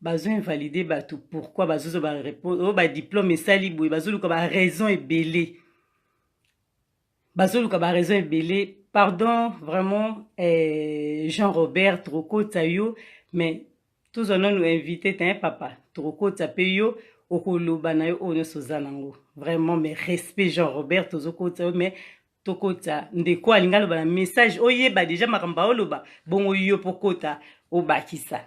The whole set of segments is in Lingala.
bazo invalider bato pourquoi bazozo ba répondre o ba diplôme esali boye bazoluka ba raison ebele bazoluka ba raison ebele pardon vraiment Jean Robert trokota yo mais tozana nous invité t'es papa trokota pe yo okoloba na yo oyo nyonso oza nango vraiment mais respect Jean Robert tozokota yo mais tokota ndeko alinga aloba na message oyeba déjà makambo aoloba bongo yo pokota obakisa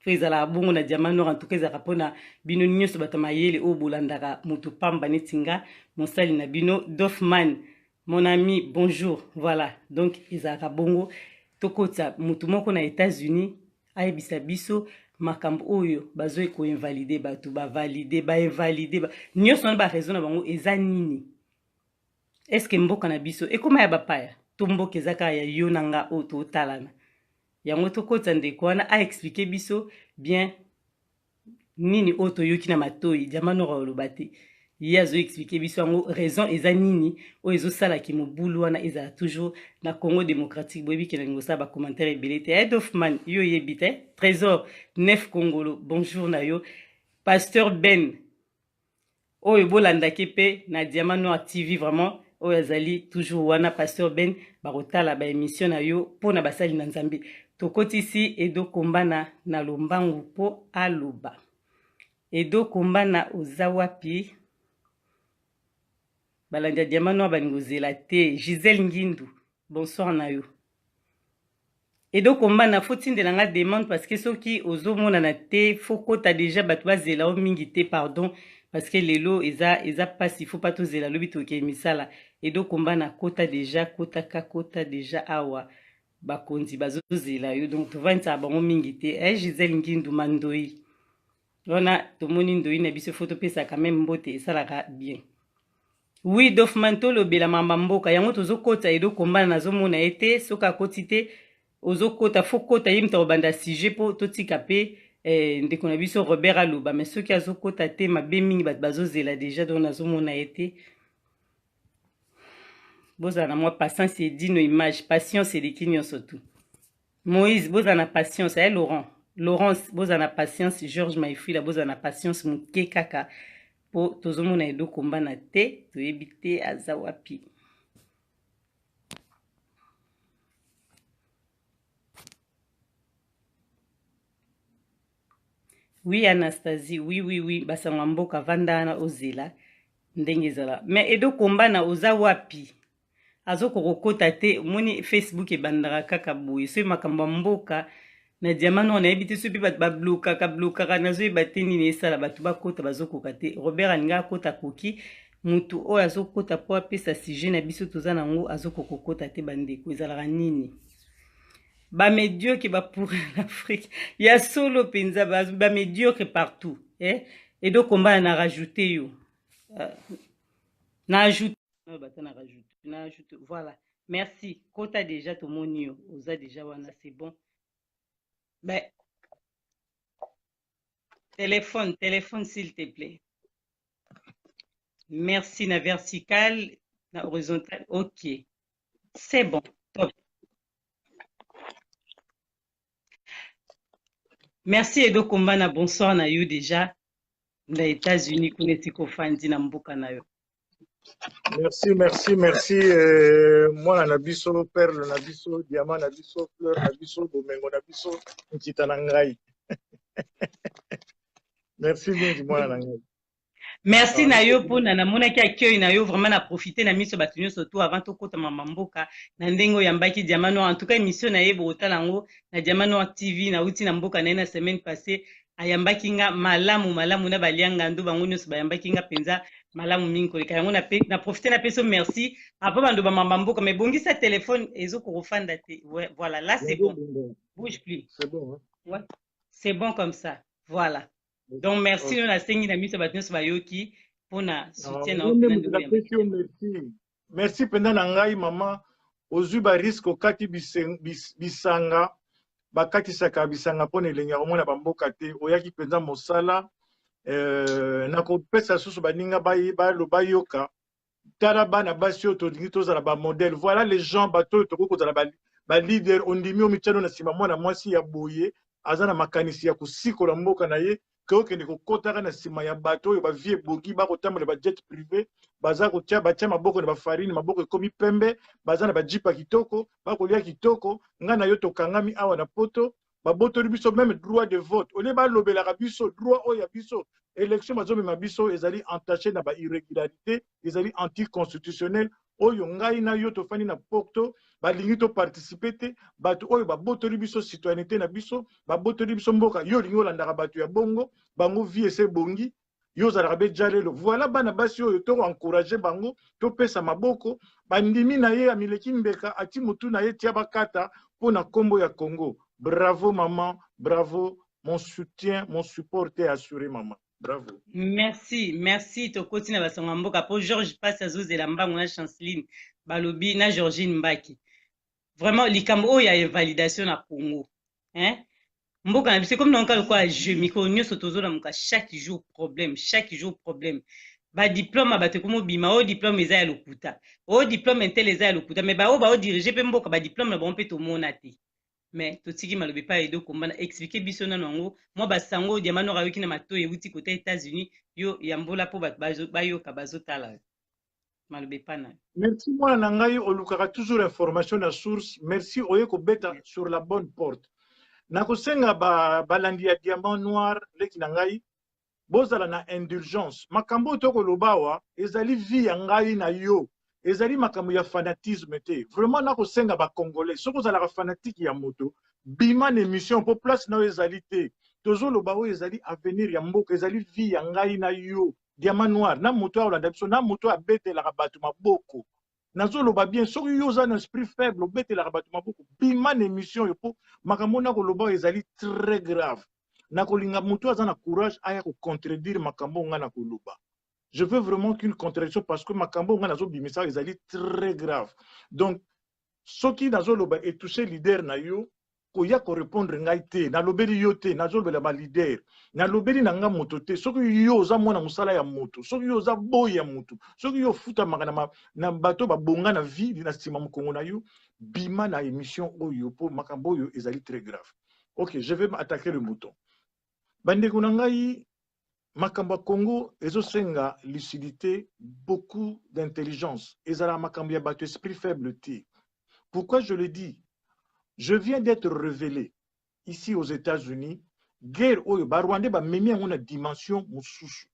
fo ezalaka bongo na diamant noir en tout cas ezalaka mpona bino nyonso bato mayele oyo bolandaka motu pamba neti nga mosali na bino Dofman mon ami bonjour voilà donc ezalaka bongo tokota motu moko na États-Unis ayebisa biso makambo oyo bazoyi koinvalide bato bavalide bainvalide nyonso wana baraison na bango eza nini eske mboka na biso ekoma ya bapaya to mboka eza kaka ya yo na nga oyo totalana yango tokota ndeko wana aexplike biso bien nini oyo toyoki na matoi diamant noir oloba te ye azoexplike biso yango raison eza nini oyo ezosalaki mobulu wana ezala toujours na Congo démocratique boyebi ke na lingo osala bacommentaire ebele te Edofman yo oyebi te trésor nef congolo bonjour na yo pasteur Ben oyo bolandaki mpe na diamant noir tv vraiment oyo azali toujours wana pasteur Ben bakotala baémission na yo mpona basali na nzambe tokotisi Edo Kombana na lombangu mpo aloba Edo Kombana oza wapi balandi ya diamant noir balingi ozela te Gisèle Ngindu bonsoir na yo Edo Kombana fo tindela nga demande parce que soki ozomonana te fo kota déjà bato bazela o mingi te pardon parce que lelo eza pasi faut pas tozela lobi toke misala Edo Kombana kota déjà awa bakonzi bazozela yo donc tovandisa bango mingi te Gisèle Ngindu mandoi wana tomoni ndoi na biso fo topesaka même mbote esalaka bien oui Dofman tolobela mamba mboka yango tozokota Edo Kombana nazomona ye te soki akoti te ozokota fo kota ye mutu akobanda sujet mpo totika mpe ndeko na biso Robert aloba mais soki azokota te mabe mingi bato bazozela déjà donc nazomona ye te bozala na mwa patience edino image patience eleki nyonso tu Moïse bozala na patience Laurence bozala na patience Georges Maifila bozala na patience moke kaka po tozomona Edo Kombana te toyebi te aza wapi oui Anastasie oui basangwa mboka vanda na ozela ndenge ezala mais Edo Kombana oza wapi azokokota te moni Facebook ebandaka kaka boye soki makambo ya mboka na diamant noir nayebi te soki mpe bato bablokaka nazoyeba te nini esala bato bakota bazokoka te Robert alinga akota koki mutu oyo azokota mpo apesa sujet na biso toza nango azokokokota te bandeko ezalaka nini bamédiocre bapourri l'Afrique ya solo mpenza bamédiocre partout Edo Kombana na rajoute yo na ajoute na ajoute voilà merci kota déjà tomoni yo oza déjà wana c'est bon ben téléphone s'il te plaît merci na vertical na horizontal ok c'est bon top merci Edo Kombana bonsoir na yo déjà na États-Unis kuna esika ofandi na mboka na yo merci mwana na biso perle na biso diamant na biso fleur na biso bomengo na biso nkita na ngai merci mingi mwana na ngai merci na yo mpona namonaki akei na yo vraiment na profite na miso bato nyonso to avant tokota mama mboka na ndenge oyambaki diamant noir en tout cas émission na ye bokotala yango na diamant noir tv nauti na mboka na ye na semaine passée ayambaki nga malamu na balianga ndo bango nyonso bayambaki nga mpenza malamu mingi koleka yango na profite na peso merci apo bando bamamba mboka mais bongisa telefone ezokokofanda te voilà là c'est bon bouge plus c'est bon hein? Ouais. C'est bon comme ça voilà donc merci na sengi na miso bato nyonso bayoki mpona soutien merci mpenza na ngai mama ozwi bariske okati bisanga bakatisaka bisanga mpona elengi ya komona bamboka te oyaki mpenza mosala nakopesa susu baninga bayoka tala bana basi oyo tolingi tozala bamodele voilà les gens bato oyo tokoki kozala balider ondimi oyo mitiano na nsima mwana mwasi ya boye aza na makanisi ya kosikola mboka na ye ke okende kokotaka na nsima ya bato oyo bavie ebogi bakotambola bajet privé baza kotia batia maboko na bafarine maboko ekomi pembe baza na bajipa kitoko bakolia kitoko ngai na yo tokangami awa na poto babotoli biso même droit de vote olie balobelaka biso droit oyo ya biso élection bazomema biso ezali entaché na bairrégularité ezali anticonstitutionnel oyo ngai na yo tofandi na poto balingi toparticipe te bato oyo babotoli biso citoyenneté na biso babotoli biso mboka yo olingi olandaka bato ya bongo bango vie ese bongi yo ozalaka be ja lelo voilà bana basi oyo tokoencourage bango topesa maboko bandimi na ye ya mileki mbeka ati motu na ye tia bakata mpo na nkombo ya Congo. Bravo maman, bravo, mon soutien, mon support est assuré maman. Bravo. Merci, merci tokoti na basonga mboka po Georges passe azozela mbango na Chanceline balobi na Georgine Mbaki. Vraiment likambo oyo ya validation na Congo. Hein? Mboka na biso comme na nkalo kwa je miko nyonso tozona muka chaque jour problème. Ba diplôme ba te komo bima o diplôme eza ya lokuta. O diplôme intel eza ya lokuta mais ba o diriger pe mboka ba diplôme na ba mpe to mona te. Mais totiki malobi pa edo komba na expliquer biso na nango moi basango diamano rayoki na mato euti côté États-Unis yo yambola po bayoka bazotala malobi pa na. Merci moi na ngai olukaka toujours information na source. Merci oye ko beta sur la bonne porte. Na kosenga balandi ya diamant noir leki na ngai bozala na indulgence makambo to ko lobawa ezali vie ya ngai na yo ezali makambo ya fanatisme te vraiment na kosenga ba congolais soko zala ka fanatique ya moto bima na émission po place na ezali te tozo loba o ezali avenir ya mboka ezali vie ya ngai na yo diamant noir na moto olanda biso na moto abetela ka bato maboko nazo loba bien soki yo za na esprit faible obetela ka bato maboko bima na émission yo po makambo na ko loba ezali très grave na kolinga moto aza na courage aya ko contredire makambo nga na koloba. Je veux vraiment qu'une contradiction parce que makambo nga nazo bimisa ezali très grave. Donc soki nazo loba et toucher leader na yo ko ya ko répondre ngai te na lobeli yo te nazo lobela ba leader na lobeli na nga moto te soki yo za mona musala ya moto soki yo za boy ya moto soki yo futa makana na bato ba bonga na vie na sima mokongo na yo bima na émission oyo po makambo oyo ezali très grave. OK, je vais attaquer le mouton. Bandeko na ngai makambo Congo ezosenga lucidité beaucoup d'intelligence ezala makambo ya bato esprit faible te. Pourquoi je le dis? Je viens d'être révélé ici aux États-Unis guerre oyo ba Rwanda ba memi yango na dimension mosusu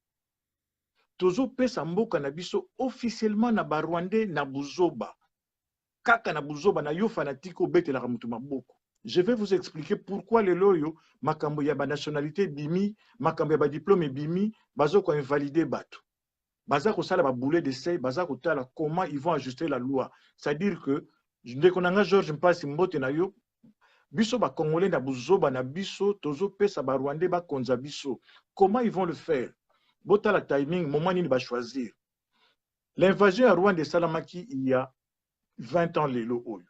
tozo pesa mboka na biso officiellement na ba Rwanda na buzoba kaka na buzoba na yo fanatique obetela ka mutu maboko. Je vais vous expliquer pourquoi les loyo makambo ya ba nationalité bimi makambo ya ba diplôme bimi bazo ko invalider bato baza ko sala ba boulet d'essai baza ko tala comment ils vont ajuster la loi. C'est-à-dire que ndeko nanga Georges Mpasi mbote na yo biso ba congolais na buzoba na biso tozo pesa ba rwandais ba konza biso comment ils vont le faire bota la timing moment nini ba choisir l'invasion à Rwanda salamaki il y a 20 ans lelo oyo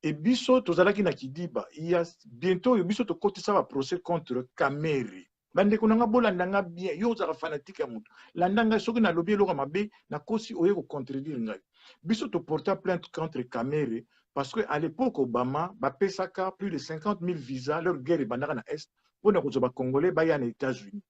et biso tozalaki na kidiba il y a bientôt biso to kotisa ba procès contre Kamere bandeko nanga bolandanga bien yo za fanatique ya mutu landanga soki na lobi eloko mabe na kosi oye ko contredire ngai biso to porta plainte contre Kamere parce que à l'époque Obama ba pesaka plus de 50 000 visas leur guerre bandaka na est pour na kozoba congolais ba ya na États-Unis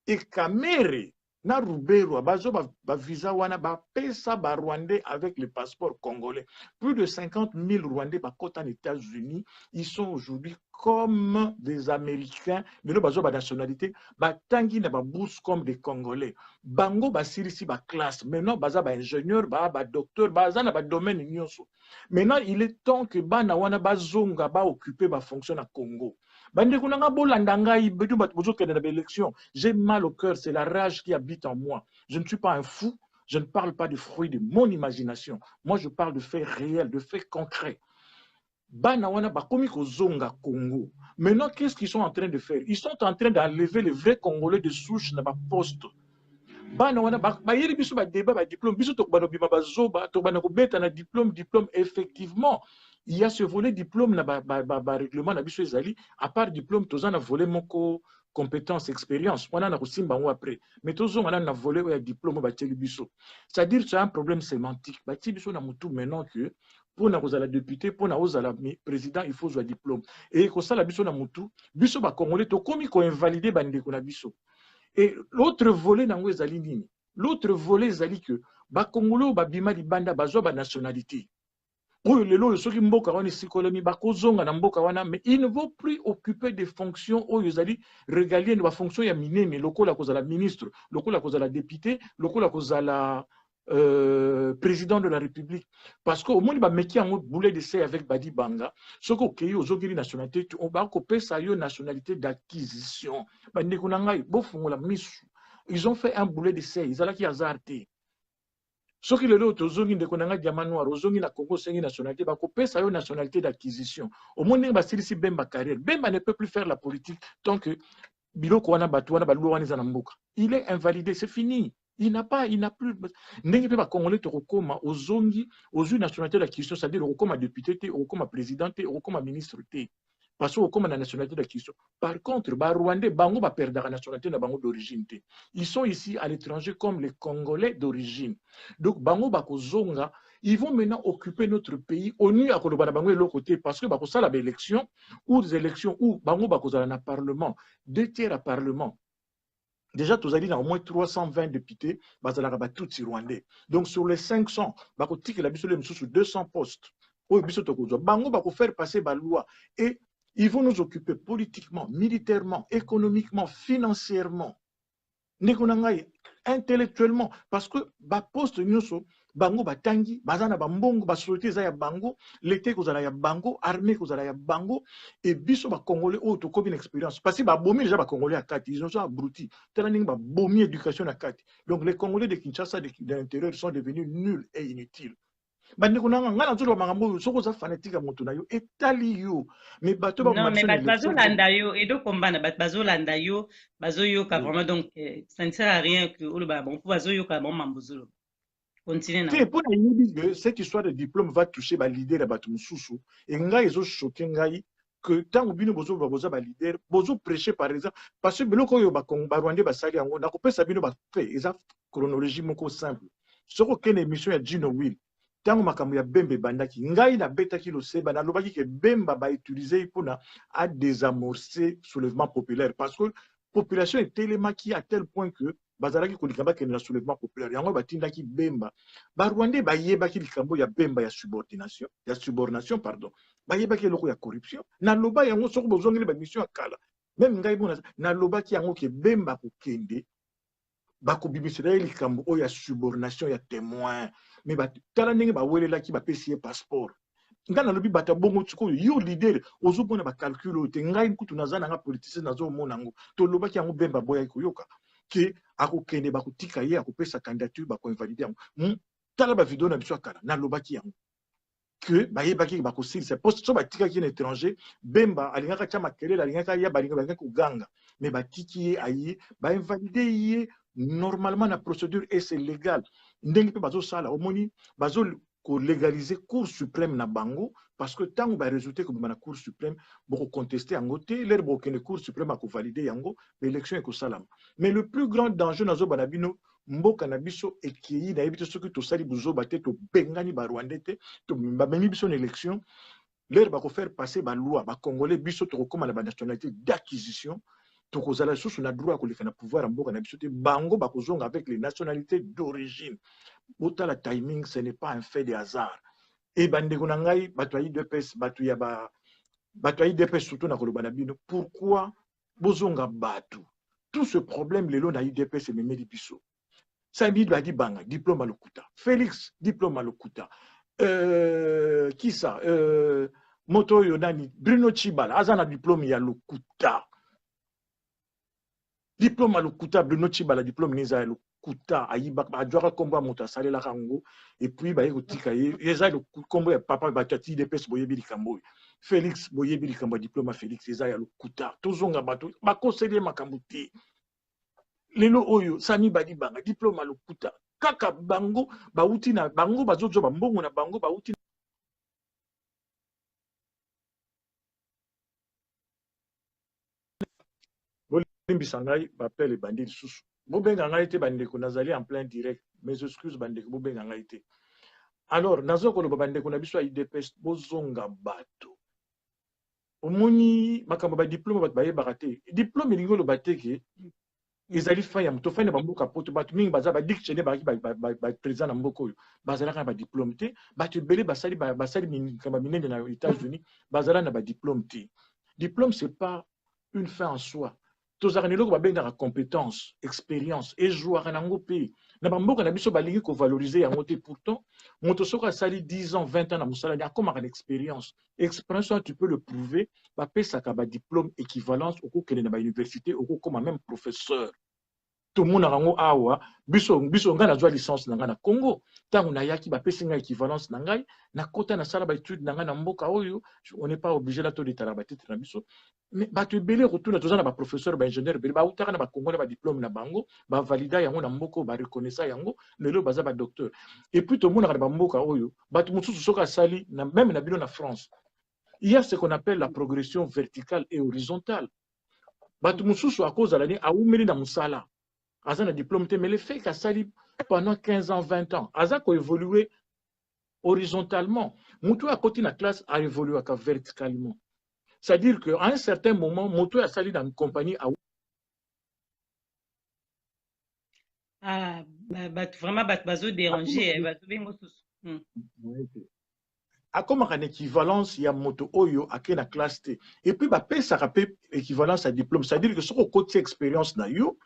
et Kamere na Rubero bazo ba visa wana ba pesa ba Rwandais avec le passeport congolais plus de 50 000 Rwandais ba kota en États-Unis ils sont aujourd'hui comme des Américains mais le bazo ba nationalité ba tangi na ba bourse comme des Congolais bango ba sirisi ba classe maintenant baza ba ingénieur ba docteur baza na ba domaine nyonso maintenant il est temps que bana wana bazonga ba occuper ba fonction na Congo. J'ai mal au cœur, c'est la rage qui habite en moi. Je ne suis pas un fou, je ne parle pas du fruit de mon imagination. Moi, je parle de faits réels, de faits concrets. Maintenant, qu'est-ce qu'ils sont en train de faire? Ils sont en train d'enlever les vrais Congolais de souche dans ma poste. Diplôme, effectivement. Il y a ce volet diplôme na règlement na biso ezali à part diplôme toza na volet moko compétence expérience on a na kosimba ngo après mais tozo on a na volet ya diplôme ba teli biso c'est-à-dire c'est un problème sémantique ba teli biso na mutu maintenant que pour na kozala député pour na ozala président il faut un diplôme et ko sala biso na mutu biso ba congolais to komi ko invalider bandeko na biso. Et l'autre volet nango ezali nini? L'autre volet ezali que ba congolais ba bima libanda bazwa ba nationalité. Oyo lelo soki mboka wana sikolomi bakozonga na mboka wana, mais ils ne vont plus occuper des fonctions oyo ezali régaliennes ba fonction ya minene lokola kozala ministre, lokola kozala député, lokola kozala président de la République. Parce qu'au moins, il y a un boulet d'essai avec Badi Banga. Ce qui est aux autres nationalités, on va couper sa nationalité d'acquisition. Ils ont fait un boulet d'essai. Ils ont qui hasardé. Ce qui est là, aux autres de diamant noir, aux autres Congo, c'est une nationalité, va couper sa nationalité d'acquisition. Au moins, il va se laisser Bemba carrière. Bemba ne peut plus faire la politique tant que Biloko wana Batouana Balouana Zanamboka. Il est invalidé, c'est fini. Il n'a plus. N'est pas congolais te recoma aux zongi, aux une nationalité d'acquisition, c'est-à-dire au recoma député, au recoma président, au recoma ministre. Parce que au recoma la nationalité d'acquisition. Par contre, les Rwandais, bango va perdre la nationalité na bango d'origine. Ils sont ici à l'étranger comme les Congolais d'origine. Donc, bango bakozonga, ils vont maintenant occuper notre pays au nu à Kolobana bango de l'autre côté parce que bakosa la élection ou des élections où bango bakozala na parlement, 2/3 à parlement. Déjà, tous allez dans au moins 320 députés, tout rwandais. Donc, sur les 500, sur 200 postes, Bango va faire passer la loi. Et ils vont nous occuper politiquement, militairement, économiquement, financièrement, intellectuellement. Parce que ba poste bango batangi bazana bambongo basolité za ya bango l'été kozala ya bango armée kozala ya bango et biso ba congolais auto comme une expérience parce que ba bomi déjà ba congolais à 4 ils ont ça abruti tellement ba bomi éducation à 4 donc les congolais de Kinshasa de l'intérieur sont devenus nuls et inutiles bandeko nanga ngana nzoto makambo soko za fanatique ya moto na yo etali yo mais bato ba Non, mais mabisa na élection bazolanda yo, et donc combana bazolanda yo, bazoyoka vraiment donc ça ne sert à rien que oloba bon pour bazoyoka bon mambozolo. Continue na. Pour que cette histoire de diplôme va toucher ba leader ya bato mususu et ngai ezo choquer ngai que tant bino bozo baboza ba leader bozo prêcher par exemple parce que biloko yo ba Rwandais basali yango na kopesa bino ba fait eza chronologie moko simple soko kene émission ya Gino Will tango makambo ya Bembe bandaki ngai na betaki lo seba na lobaki ke Bemba ba utiliser pona à désamorcer soulèvement populaire parce que population est tellement qui à tel point que bazalaki kolikamba ke na soulèvement populaire yango batindaki Bemba ba Rwandais ba yebaki likambo ya Bemba ya subordination pardon ba yebaki loko ya corruption na loba yango soko bozongeli ba mission akala même ngai bona na lobaki yango ke Bemba ko kende bako bibisela likambo o ya subordination ya témoin mais ba tala ndenge ba welelaki ba pesi passeport ngana lobi bata bongo tsiko yo leader ozobona ba calcul te ngai kutu nazana nga politicien nazo mona ngo to lobaki yango Bemba boya koyoka ke akokende bakotika ye akopesa candidature bakoinvalide yango tala bavideo na biso akala nalobaki yango ke bayebaki bakosilisa poste so batikaki na étranger Bemba alingaka tia makelele alingaka ya balingaka koganga mais batiki ye aye bainvalide ye normalement na procédure et c'est légal ndenge mpe bazosala omoni bazo ko légaliser cour suprême na bango parce que tant ba résultat ko na cour suprême boko contester yango te l'air boko ne cour suprême ko valider yango l'élection ko salama mais le plus grand danger nazo banabino mboka na biso ekei na yebite soki to sali buzo bate to bengani ba Rwandais te to bamemi biso na élection l'air ba ko faire passer ba loi ba congolais biso to koma na ba nationalité d'acquisition to kozala sous na droit ko lekana pouvoir mboka na biso te bango ba kozonga avec les nationalités d'origine. Autant la timing, ce n'est pas un fait de hasard. Et bandeko na ngai batoyi DPS batuya batoyi DPS surtout na kolobana bino pourquoi bozonga batu tout ce problème lelo na UDPS et memeli biso Sami Badi Banga diplôme à l'Okuta Félix diplôme à l'Okuta qui ça Moto Yonani Bruno Chibala azana diplôme ya l'Okuta diplôme à l'Okuta Bruno Chibala diplôme neza Kuta ayiba adwaka kombo moto asalela kango et puis ba yotika ye eza le kombo ya papa batati de pes boyebi likambo Félix boyebi likambo diplôme Félix eza ya Kuta tozonga bato ba conseiller makambo te lelo oyo Sami Badi Banga diplôme à Kuta kaka bango bauti na bango bazozo bambongo na bango bauti bolimbisa ngai bapele bandi lisusu bobenga ngai te bandeko nazali en plein direct mes excuses bandeko bobenga ngai te Alors nazo ko loba bande ko na biso IDPS bozonga bato omoni makambo ba diplôme bato bayebaka te diplôme elingi oloba te ke ezali fa ya moto fane bamboka poto bato mingi baza badictionnaire baki président na mboka oyo bazalaka na badiplôme te bato ebele basali makambo minene na États-Unis bazala na badiplôme te. Diplôme c'est pas une fin en soi. Tozalaka na eloko babengaka compétence expérience ezwaka nango mpe na bamboka na biso balingi kovalorize yango te. Pourtant moto soki asali 10 ans 20 ans na mosala ni akomaka na expérience wana tu peux le prouver bapesaka badiplôme équivalence okokende na bauniversité okokoma même professeur. Tout le monde a awa biso nga nazwa licence na nga na Congo ntango nayaki bapesi nga équivalence na ngai na kota na sala baétude na nga na mboka oyo on n'est pas obligé la tolitala batete na biso mais bato ebele retourna toza na baprofesseur baingénieur ebele bautaka na bakongo na badiplôme na bango bavalida yango na mboka bareconnaissa yango lelo baza badocteur et puis tomonaka na bamboka oyo bato mosusu soki asali même na bino na France il y a ce qu'on appelle la progression verticale et horizontale. Bato mosusu akozala ni aumeli na musala aza na diplôme te mais le fait qu'asali pendant 15 ans 20 ans aza ko évoluer horizontalement moto akoti na classe a évolué verticalement. C'est-à-dire qu'à un certain moment moto asali dans une compagnie vraiment bazo déranger bazo bengo susu akomaka na équivalence ya moto oyo ake na classe te et puis bapesaka pe équivalence à diplôme. C'est-à-dire que soko okoti expérience na yo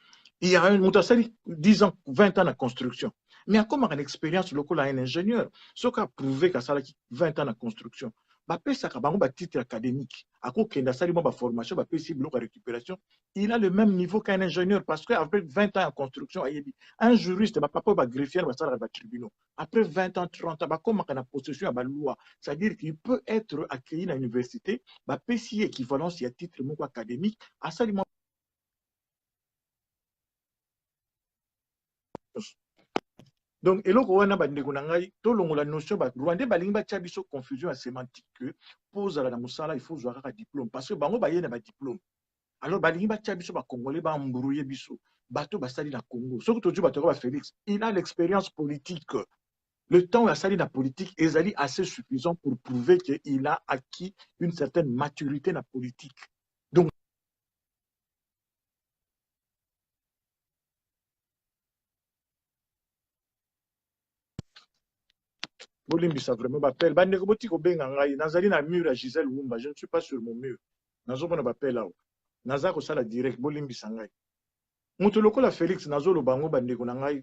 il y a un motasali 10 ans 20 ans de construction mais à comme une expérience local un ingénieur ce qui a prouvé qu'à ça 20 ans de construction bapesaka bango ba titre académique akokenda sali mo ba formation ba pesi biloko récupération il a le même niveau qu'un ingénieur parce que après 20 ans en construction un juriste ba papa ba greffier ba sala ba tribunal après 20 ans 30 ans ba comme na possession à ba loi, c'est-à-dire qu'il peut être accueilli à l'université ba pesi équivalence ya titre moko académique à sali mo. Donc, eloko wana bandeko na ngai tolongo la notion ba Rwandais balingi batia biso confusion à sémantique que pose la musala il faut jouer un diplôme parce que bango baye na ba diplôme. Alors balingi batia biso ba congolais ba mbrouiller biso bato basali na Congo. Surtout toju bato ba Félix, il a l'expérience politique. Le temps où il a sali la politique est assez suffisant pour prouver qu'il a acquis une certaine maturité dans la politique. Donc Bolimbisa vraiment bapel bandeko boti ko benga ngai nazali na mur à Gisèle Wumba, je ne suis pas sur mon mur nazo bona bapel là naza ko sala direct bolimbisa ngai mutu lokola Félix nazo lo bango bandeko na ngai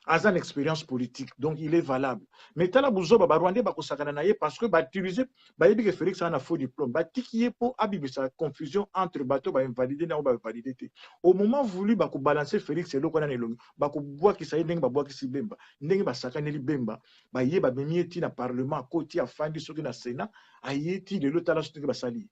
aza une expérience politique donc il est valable mais tala buzoba ba Rwandais bakosakana na ye parce que ba utiliser ba yebi que Félix a un faux diplôme ba tiki ye po abibisa confusion entre bateau ba invalider na ba valider te au moment voulu ba ko balancer Félix eloko na nelongi ba ko bwa ki sayi ndenge ba bwa ki si bemba ndenge ba sakaneli bemba ba ye ba memieti na parlement koti afandi soki na sénat ayeti lelo tala soki ba sali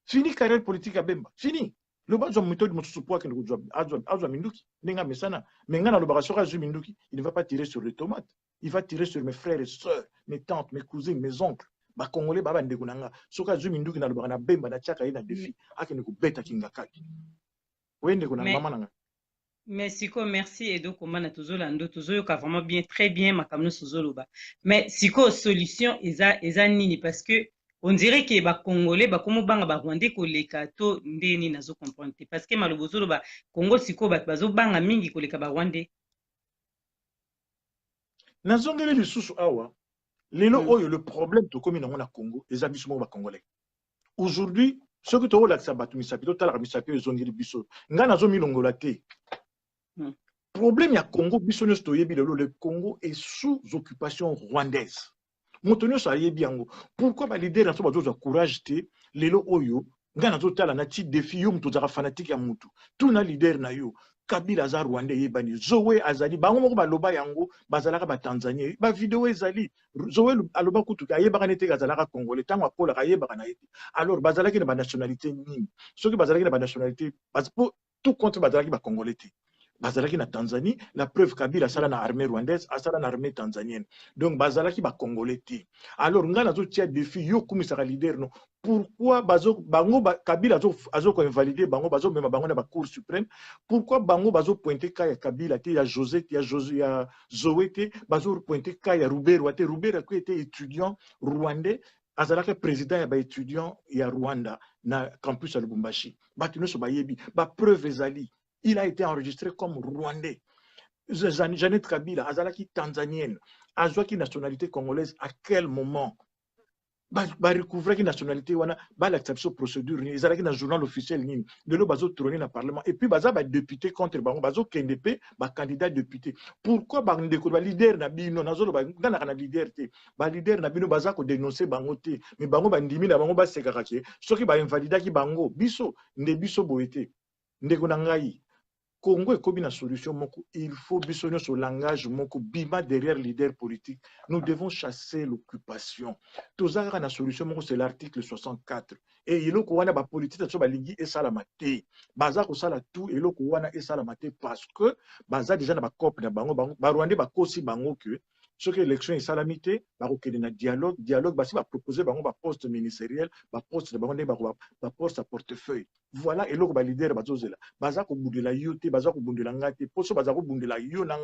fini carrière politique ya bemba fini le bazwa méthode mosusu po akende kozwa azwa minduki ndenge amesana mais nga na lobaka soki azwi minduki il ne va pas tirer sur les tomates, il va tirer sur mes frères et sœurs, mes tantes, mes cousines, mes oncles bakongolais baba ndeko na nga soki azwi minduki na lobaka na bemba na tiaka ye na défi akende kobeta kingakaki oye ndeko na mama na nga. Mais siko merci Edo Komana tozolando tozoyoka vraiment bien très bien makamno sozoloba mais siko solution eza nini parce que on dirait que ba congolais ba komo banga ba rwandais koleka to ndeni nazo comprendre parce que malobozolo ba Congo siko ba bazo banga mingi koleka ba rwandais nazongeli lisusu awa lelo oyo le problème to komi na Congo eza biso mo ba congolais aujourd'hui ce que to olakisa bato misapi to tala misapi ezongeli biso nga nazo milongola te. Problème ya Congo biso nyonso toyebi lelo le Congo est sous occupation rwandaise moto nyonso ayebi yango pourquoi ba leader na so bazozwa courage te lelo oyo nga nazotala na ti défi yo moto ozaka fanatique ya motu tuna leader na yo Kabila aza rwandais yebani Zoé azali bango moko baloba yango bazalaka ba Tanzanie ba vidéo ezali Zoé aloba kutu ayebaka nete azalaka congolais tango akolaka ayebaka na yete alors bazalaki na ba nationalité nini soki bazalaki na ba nationalité parce que tout contre bazalaki ba congolais te bazalaki na Tanzanie, la preuve Kabila sala na armée rwandaise, asala na armée tanzanienne. Donc bazalaki ba congolais ti. Alors nga nazo tia défi yo kumisaka leader no. Pourquoi bango Kabila azo ko invalider bango bazo même bango na ba cour suprême? Pourquoi bango bazo pointer ka ya Kabila ti ya José ti ya Zoé ti bazo pointer ka ya Rubero ti Rubero qui était étudiant rwandais azalaka président ya ba étudiant ya Rwanda na campus ya Lubumbashi. Batu nyonso bayebi ba preuve ezali. Il a été enregistré comme rwandais. Janet Kabila, azalaki tanzanienne, azwaki nationalité congolaise à quel moment? Ba recouvrer qui nationalité wana ba l'acception procédure ni ezalaki na journal officiel nini de lo bazo trôner na parlement et puis baza ba député contre bango bazo KNDP ba candidat député. Pourquoi ba ndeko ba leader na bino nazolo ba ngana na leader te ba leader na bino baza ko dénoncer bango te mais bango ba ndimi na bango ba sekaka ke soki ba invalidaki bango biso nde biso boete ndeko na ngai Congo est comme une solution, il faut bisogner sur le langage, bima derrière leader politique. Nous devons chasser l'occupation. Tout ça, la solution, c'est l'article 64. Et il y a une politique qui est salamate. Baza ko sala tout et loko wana est salamate parce que baza déjà na ba cop na bango ba Rwanda ba kosi bango que ce que l'élection est salamité, ba ko na dialogue basi ba proposer bango ba poste ministériel, ba poste de bango ba poste à portefeuille. Voilà et loko ba leader bazozela. Baza ko bundela yote baza ko bundela ngate poso baza ko bundela yo na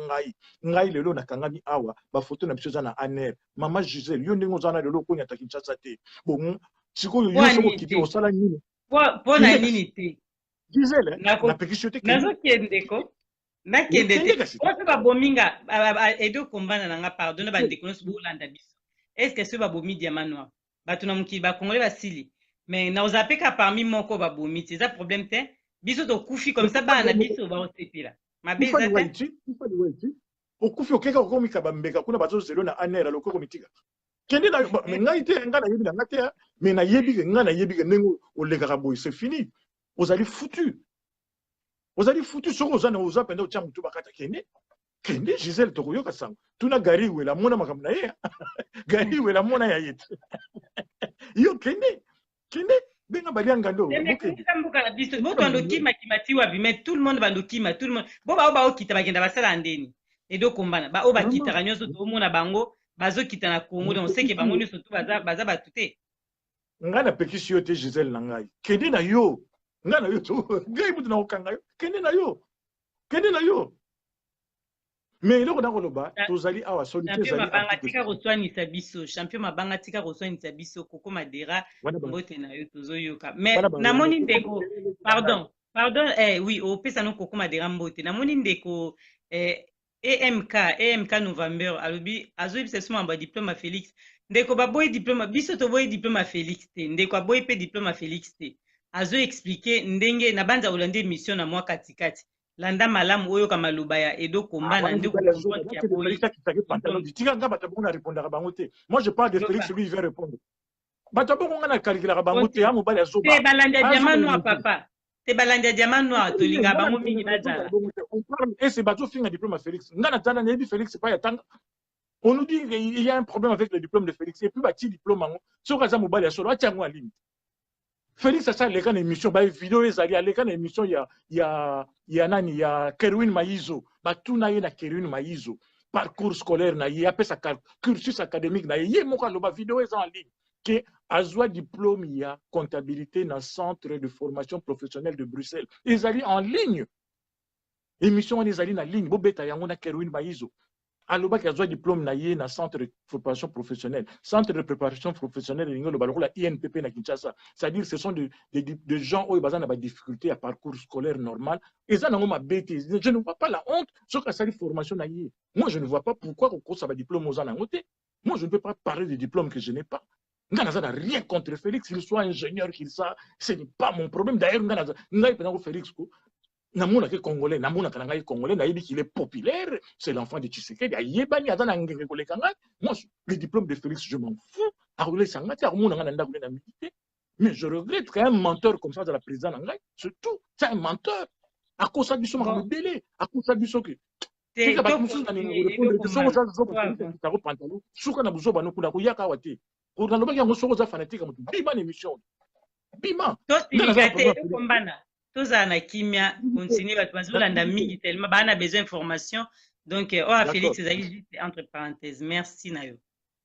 ngai lelo na kangami awa ba photo na biso za na aner mama Gisèle yo ndingo za na lelo ko nyata Kinshasa te bon sikoyo yo soko kiti osala nini pona nini te Gisèle na pekisio te nazo kendeko na kendete oso ba bominga edo kombana nanga pardon ba ndeko no bolanda biso est-ce que ce ba bomi diamant noir batuna mukili ba congolais basili mais na ozapeka parmi moko ba bomi c'est ça problème te biso to kufi comme ça ba na biso ba osepila mabeza te okufi okeka okomika bambeka kuna bazo zelo na anera lokoko mitika kende na ngai te ngana yebi na ngate mais na yebi ngana yebi nengo oleka boy c'est fini ozali foutu soko ozana ozapenda otya mutu bakata kende Gisèle tokoyoka sango tuna gari wela mona makambo na ye gari wela mona ya yetu yo kende benga balianga ndo mais tout le monde bandokima tout le monde bo ba okita bagenda basala ndeni edo kombana ba obakita nyonso to mona bango bazokita na Congo donc c'est que bango nyonso to baza batute ngana pekisi yo te Gisèle na ngai kende na yo ngana yo to ngai mutu na okanga yo kende na yo mais eloko na koloba tozali awa solution ezali mabanga tika koswanisa biso champion mabanga tika koswanisa biso Koko Madera mbote na yo tozoyoka mais namoni ndeko pardon oui opesa no Koko Madera mbote namoni ndeko AMK November alobi azoyebisa biso mamba diplôme ya Félix ndeko baboyi diplôme biso toboyi diplôme ya Félix te ndeko aboyi pe diplôme ya Félix te azo expliquer ndenge na banza olande mission na mwa katikati landa malamu oyo kama maloba ya edo kombana ndeko ya boyi tika nga bato bongo na répondre bango te moi je parle de Félix lui il veut répondre bato bongo nga na calculer bango te amo bali azoba te balandi ya diamant noir papa te balandi ya diamant noir tolinga bango mingi bazala on parle et c'est bato finga diplôme à Félix nga na tana nebi Félix pas ya tanga on nous dit qu'il y a un problème avec le diplôme de Félix et puis bati diplôme ango soka za mobali ya solo atiango en ligne Félix asa leka na émission ba vidéo ezali aleka na émission ya nani ya Kerwin Maizo batuna ye na Kerwin Maizo parcours scolaire na ye apesa cursus académique na ye moko aloba vidéo eza en ligne que azwa diplôme ya comptabilité na centre de formation professionnelle de Bruxelles ezali en ligne émission wana ezali na ligne bobeta yango na Kerwin Maizo aloba ki azwa diplôme na ye na centre de formation professionnelle centre de préparation professionnelle lingo lo balokola INPP na Kinshasa c'est-à-dire ce sont des gens oyo baza na ba difficulté à parcours scolaire normal eza nango mabete je ne vois pas la honte soka sali formation na ye moi je ne vois pas pourquoi ko sa ba diplôme oza nango te moi je ne peux pas parler de diplôme que je n'ai pas ngana za na rien contre Félix qu'il soit ingénieur qu'il ça ce n'est pas mon problème d'ailleurs ngana za ngai penako Félix ko namona ke congolais namona kana ngai congolais nayebi qu'il est populaire c'est l'enfant de Tshisekedi ayebani azana ngenge koleka ngai moi le diplôme de Félix je m'en fous arule sangati akumona ngana ndako na milité mais je regrette qu'un menteur comme ça dans la présidence ngai c'est tout c'est un menteur à cause ça biso ma belé à cause ça biso que c'est pas comme ça nani répondre que soko ça zo ta ko pantalon suka na buzo bano kuna ko yaka wate pour na lobaki ngo soko za fanatique mutu bima émission bima to sigate kombana tozala na kimia continue bato bazolanda mingi tellement baa na besoin d'information donc oyo Félix ezali juste entre parenthèses merci na yo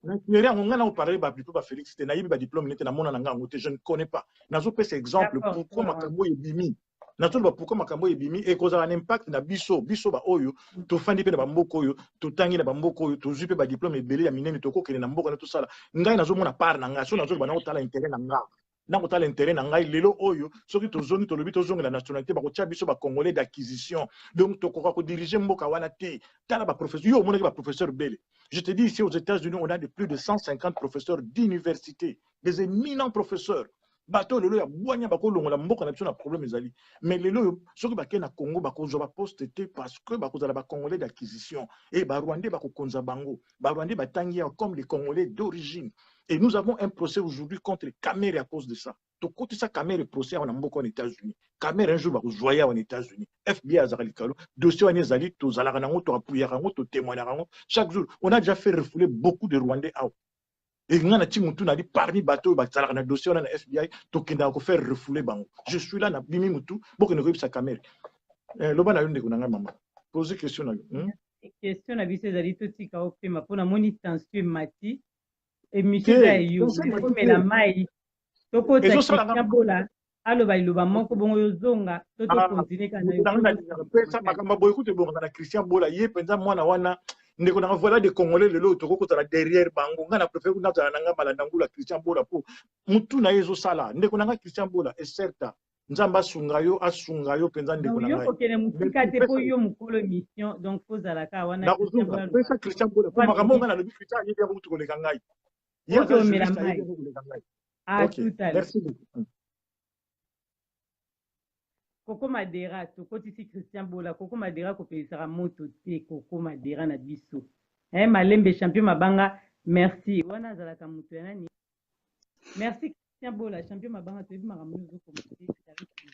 Nigéria, on a parlé plutôt de Félix, c'était naïf, diplôme, je ne connais pas. Nazo pèse exemple pourquoi Makambo est bimi. Nazo pourquoi Makambo est bimi et cause un impact na biso ba oyo, to fandi pe na bamboko oyo, to tangi na bamboko oyo, to zupe ba diplôme ebele ya minene to ko kele na mboka na tout ça là. Ngai nazo mona part na nga, so nazo ba na otala intérêt na nga. Na otala intérêt na ngai lelo oyo, soki to zoni to lobi to zonga la nationalité ba ko tia biso ba congolais d'acquisition. Donc to ko diriger mboka wana te. Tala ba professeur, yo mona ba professeur bele. Je te dis, ici aux États-Unis, on a plus de 150 professeurs d'université, des éminents professeurs. Bateau, le boigna bako longola mboka na biso na problème ezali. Mais lelo soki ba na Congo bako zo ba poste parce que bako za ba congolais d'acquisition et ba rwandais bako konza bango. Ba rwandais ba tangi comme les congolais d'origine. Et nous avons un procès aujourd'hui contre les Khmer à cause de ça. Donc, quand ça Khmer est procès en Amboka aux États-Unis, Khmer un jour va jouer aux États-Unis. FBI a zali kalo, dossier en Ezali, to zalarango, to apuyarango, to témoignarango. Chaque jour, on a déjà fait refouler beaucoup de Rwandais out. Et on a dit parmi bateaux, le dossier on a FBI, to kenda ko faire refouler bango. Je suis là na bimi mutu, beaucoup ne sa Khmer. Loba na yonde kunanga mama. Posez question na yo. Question na biso ezali totika opema pona moni tension mati. Émission d'ailleurs, mais la maille, toko ta bola, alo ba iloba moko bongo yozonga, toto continue kana yo. Pesa makamba boy écoute bongo na Christian Bola yé penza mwana wana ndeko na voilà des Congolais lelo toko ko tala derrière bango ngana préfère kuna tala nanga malanda ngula Christian Bola po mutu na yezo sala ndeko na Christian Bola est certain nzamba asunga yo penza ndeko na ngai. Yo kokene mutika te po yo mukolo mission donc faut zalaka wana Christian Bola. Pesa Christian Bola po makambo ngana le Christian yé bien mutu ko le kangai. Merci beaucoup. Koko Madera, tokotisi Christian Bola, Koko Madera kopesera moto te, Koko Madera na biso. Malembe champion mabanga, merci. Wana zalaka mutu ya nani? Merci Christian Bola, champion mabanga, toyebi makambo zo komite,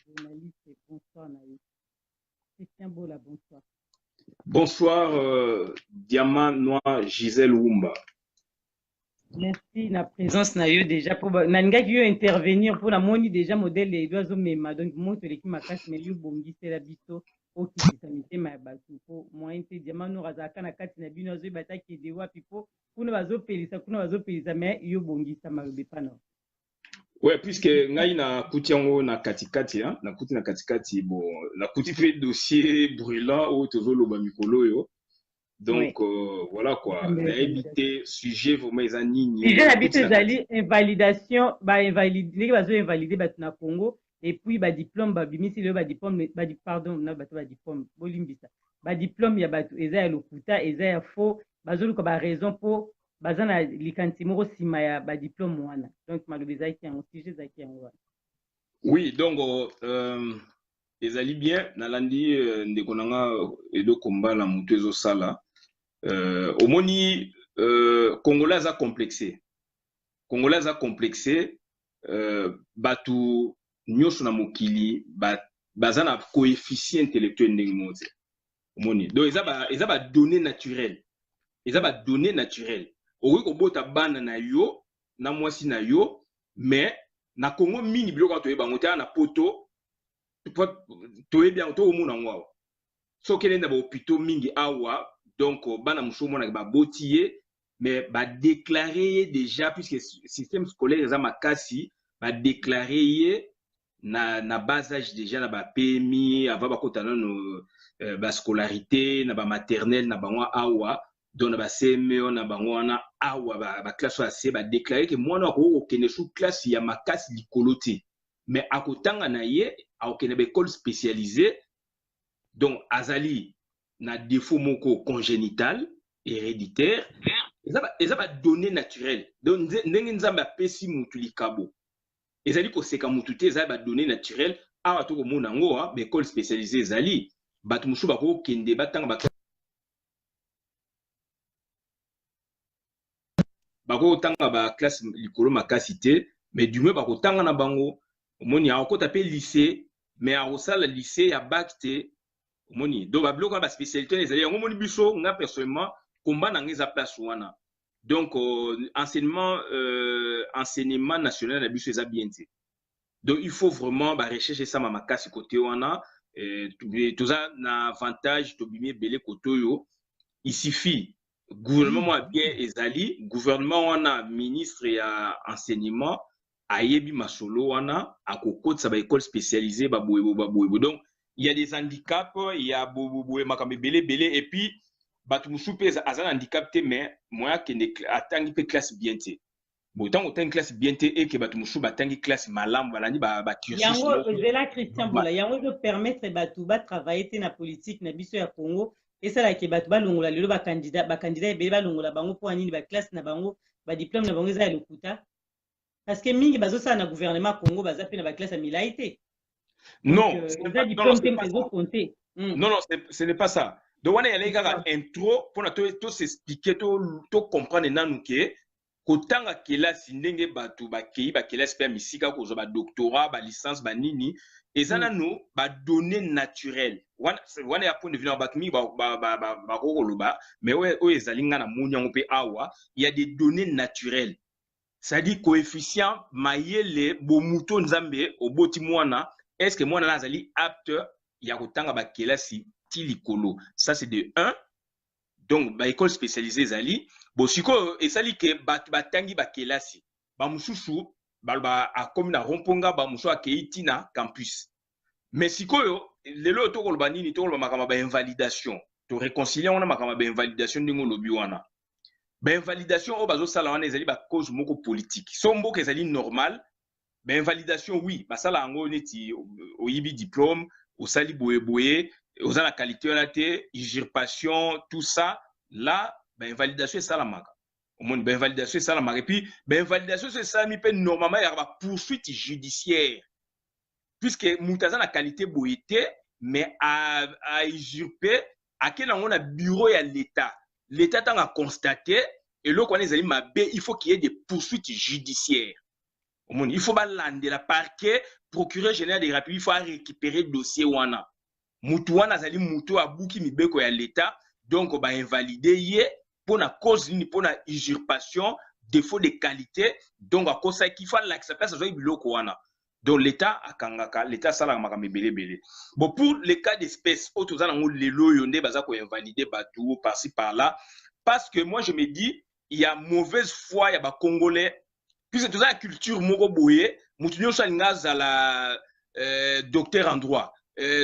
journaliste, bonsoir na yo. Christian Bola, bonsoir. Bonsoir, Diamant Noir Gisèle Wumba. Merci la présence na yo déjà pour nanga qui yo intervenir pour la moni déjà modèle les doigts mema donc monte l'équipe ma casse mais yo bongi c'est la biso au qui samité ma batu pour moyen te diamant no razaka na kati na bino zo bataki de wa pipo kuna bazo pelisa mais yo bongi ça ma bepana. Ouais, puisque ngai na kutiango na katikati hein na kuti na katikati bon la kuti fait dossier brûlant au tozo loba mikolo yo. Donc, oui. Voilà quoi. On a évité sujet vraiment les années. Sujet l'habitude d'aller invalidation, invalider, invalider na Congo et puis diplôme, bimisi le diplôme, pardon, na diplôme, bolimbisa. Diplôme ya batu eza lokuta, eza faux, bazolu ko ba raison pour bazana likantimo sima ya diplôme wana. Donc malobeza ki en sujet za ki en. Oui, donc ezali bien nalandi ndeko nanga edo komba la mutezo sala. Omoni Congolais a complexé. Congolais a complexé. Batu nyoso na mokili bazana coefficient intellectuel ndenge moze. Omoni. Donc eza ba données naturelles. Eza ba données naturelles. Owi ko bota bana na yo na mwasi na yo mais na Congo mingi biloko to yeba ngota na poto to yeba to omona ngwa. So kelenda ba hôpitaux mingi awa. Donc, bana musomo na ba botiye mais ba déclarer déjà puisque système scolaire eza makasi ba déclarer na bas âge déjà na ba PMI avant ba kotana no ba scolarité na ba maternelle na bango awa donc na ba CME na bango wana awa ba classe AC ba déclarer que mwana ko kende sous classe ya makasi likolote mais akotanga na ye akokende ba école spécialisée donc azali na défaut moko congénital héréditaire eza ba données naturelles donc ndenge nzambe apesi mutu likabo ezali koseka mutu te eza ba données naturelles awa to komona ngo ba école spécialisée ezali batu musu bako kende batanga bako tanga ba classe likolo makasi te mais du moins bako tanga na bango omoni akota pe lycée mais akosala lycée ya bac te moni donc ba bloc ba spécialité les alliés ngomoni biso nga personnellement combat na ngeza place wana donc enseignement national na biso eza bien te Donc il faut vraiment rechercher ça ma makasi côté wana tout ça na avantage to bimé belé côté yo. Il suffit gouvernement a bien ezali gouvernement wana ministre ya enseignement ayebi masolo wana akokotisa ba école spécialisée ba boyebo. Donc il y a des handicaps, il y a boye makambe belé et puis batu musupe azana handicap te mais moi que ne atangi pe classe bien te. Bon tant autant classe bien te et que batu musupe atangi classe malam balani ba cursus. Yango ezela Christian Bola yango veut permettre batu ba travailler te na politique na biso ya Congo et ça là que batu ba longola lelo ba candidat ebele ba longola bango po anini ba classe na bango ba diplôme na bango za ya lokuta parce que mingi bazo ça na gouvernement Congo baza pe na ba classe ya milaité. Non, non, ce n'est pas ça. Donc, on a une intro pour tout s'expliquer, tout comprendre nan que kotanga kelasi ndenge batu ba kei ba kelasi pe misika ko ba doctorat ba licence ba nini ezana no ba données naturelles. Wana ya point de vue na bakmi ba koloba mais o ezali nga na munyango pe awa il y a des données naturelles. C'est-à-dire coefficient mayele bomuto nzambe oboti mwana. Est-ce que moi, nazali apte ya kotanga ba kelasi ti likolo? Ça, c'est de 1. Donc, ba école spécialisée zali. Bon, siko, et sali ke batangi ba kelasi. Ba mususu, ba a comme na romponga, ba musu a keiti na campus. Mais siko yo, lelo to koloba nini, to koloba makama ba invalidation. To réconcilier on a makama ba invalidation ndingo lobi wana. Ba invalidation o bazo sala wana ezali ba cause moko politique. So mboka ezali normal. Ben invalidation oui basala yango neti oyibi diplôme osali boye oza na qualité wana te usurpation tout ça là ben invalidation esalamaka omoni ben invalidation esalamaka et puis ben invalidation esalami pe normalement ya ba poursuite judiciaire puisque mutu aza na qualité boye te mais a usurper akeli yango na bureau ya l'état tanga constater eloko wana ezali mabe il faut qu'il y ait des poursuites judiciaires. Il faut balander la parquet, procureur général de la République, il faut récupérer le dossier wana. Mutu wana zali mutu abuki mibeko ya l'état, donc ba invalider yé pour na cause ni pour na usurpation, défaut de qualité, donc à cause ça qu'il faut l'accepter ça soit biloko wana. Donc l'état akangaka, l'état sala makame belé. Bon pour les cas d'espèce, autres za nango lelo yonde baza ko invalider batou par-ci par-là parce que moi je me dis il y a mauvaise foi, il y a ba congolais puisque toute la culture moko boye mutu nyonso alinga zala docteur en droit